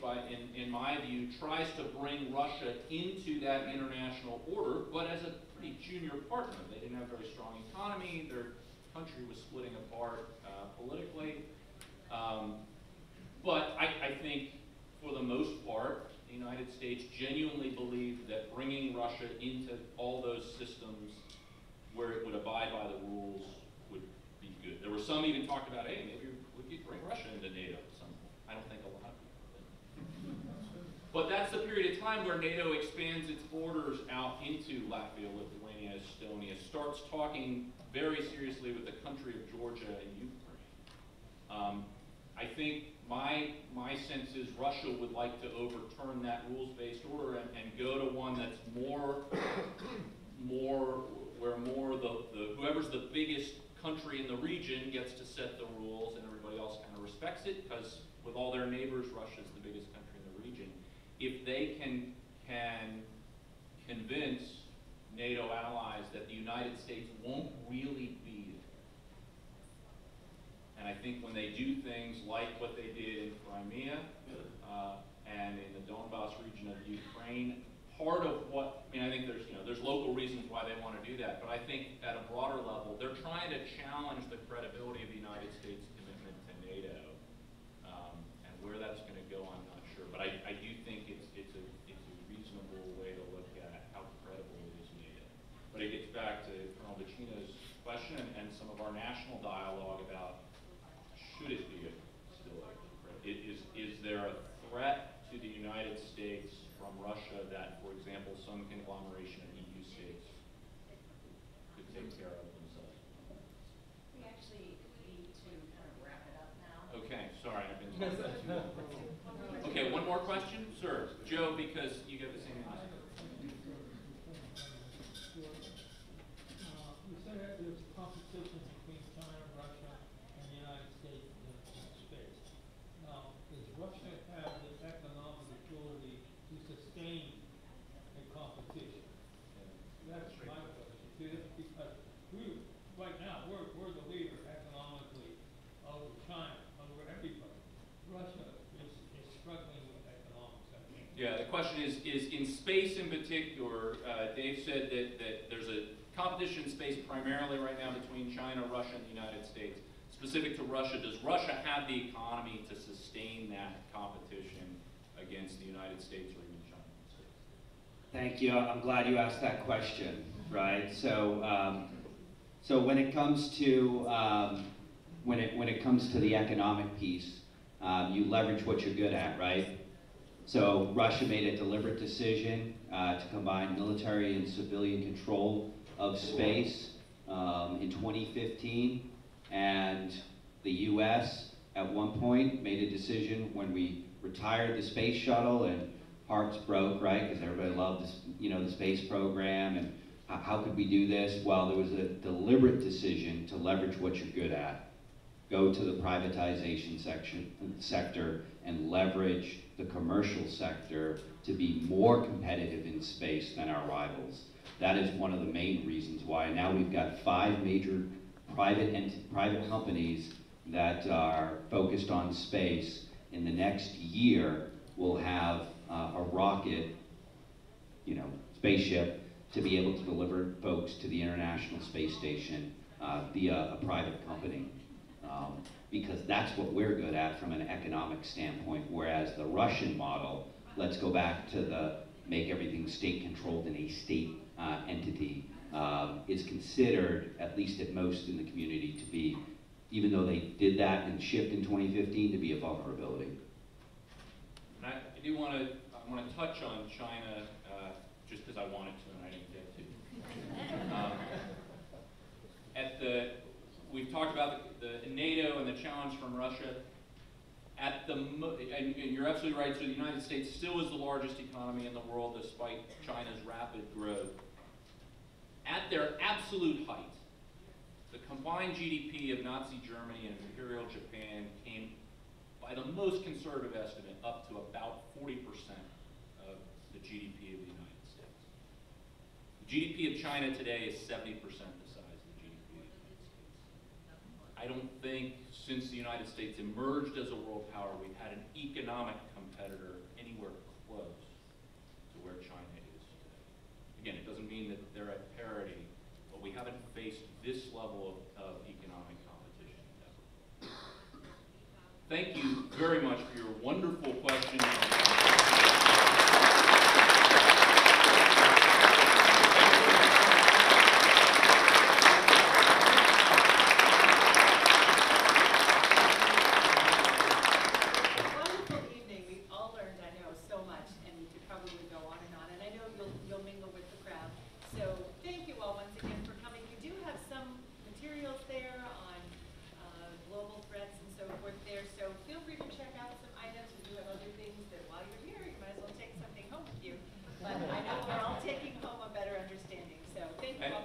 in my view, tries to bring Russia into that international order, but as a pretty junior partner. They didn't have a very strong economy, their country was splitting apart politically. But I think, for the most part, the United States genuinely believed that bringing Russia into all those systems where it would abide by the rules would be good. There were some even talked about, hey, maybe we could bring Russia into NATO at some point. I don't think a lot of people did. But that's the period of time where NATO expands its borders out into Latvia, Lithuania, Estonia, starts talking very seriously with the country of Georgia and Ukraine. I think my sense is Russia would like to overturn that rules-based order and go to one that's where whoever's the biggest country in the region gets to set the rules and everybody else kind of respects it, because with all their neighbors, Russia's the biggest country in the region. If they can convince NATO allies that the United States won't really be there, and I think when they do things like what they did in Crimea and in the Donbass region of Ukraine, part of what, I think there's local reasons why they want to do that, but I think at a broader level, they're trying to challenge the credibility of the United States' commitment to NATO. And where that's going to go, I'm not sure, but I do think it's a reasonable way to look at how credible it is NATO. But it gets back to Colonel Bacino's question and some of our national dialogue about to the United States from Russia that, for example, some conglomeration of EU states could take care of themselves? We actually need to kind of wrap it up now. Okay, sorry, I've been talking about too long. Okay, one more question? Sir, Joe, because you get the same answer. You said that there's competition between China, Russia, and the United States in space. Now, does Russia have the economic ability to sustain a competition? That's my question. Because right now, we're the leader economically over China, over everybody. Russia is struggling with economics, I think. Yeah, the question is in space in particular, Dave said that there's a competition in space primarily right now between China, Russia, and the United States. Specific to Russia, does Russia have the economy to sustain that competition against the United States or even China? Thank you. I'm glad you asked that question, right? So, so when it comes to when it comes to the economic piece, you leverage what you're good at, right? So Russia made a deliberate decision to combine military and civilian control of space in 2015, and the U.S. at one point made a decision when we retired the space shuttle, and hearts broke, right? Because everybody loved this, the space program, and how could we do this? Well, there was a deliberate decision to leverage what you're good at, go to the privatization sector, and leverage the commercial sector to be more competitive in space than our rivals. That is one of the main reasons why now we've got 5 major private companies that are focused on space. In the next year, we'll have a rocket, spaceship to be able to deliver folks to the International Space Station via a private company. Because that's what we're good at from an economic standpoint, whereas the Russian model, let's go back to the make everything state-controlled in a state entity, is considered, at least at most in the community, to be, even though they did that and shift in 2015, to be a vulnerability. And I do want to touch on China just because I wanted to and I didn't get to. We've talked about the NATO and the challenge from Russia. And you're absolutely right, so the United States still is the largest economy in the world despite China's rapid growth. At their absolute height, the combined GDP of Nazi Germany and Imperial Japan came, by the most conservative estimate, up to about 40% of the GDP of the United States. The GDP of China today is 70% the size of the GDP of the United States. I don't think since the United States emerged as a world power, we've had an economic competitor anywhere close to where China is today. Again, it doesn't mean that they're at parity, but we haven't faced this level of economic competition ever. Thank you very much for your wonderful questions.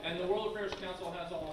And the World Affairs Council has all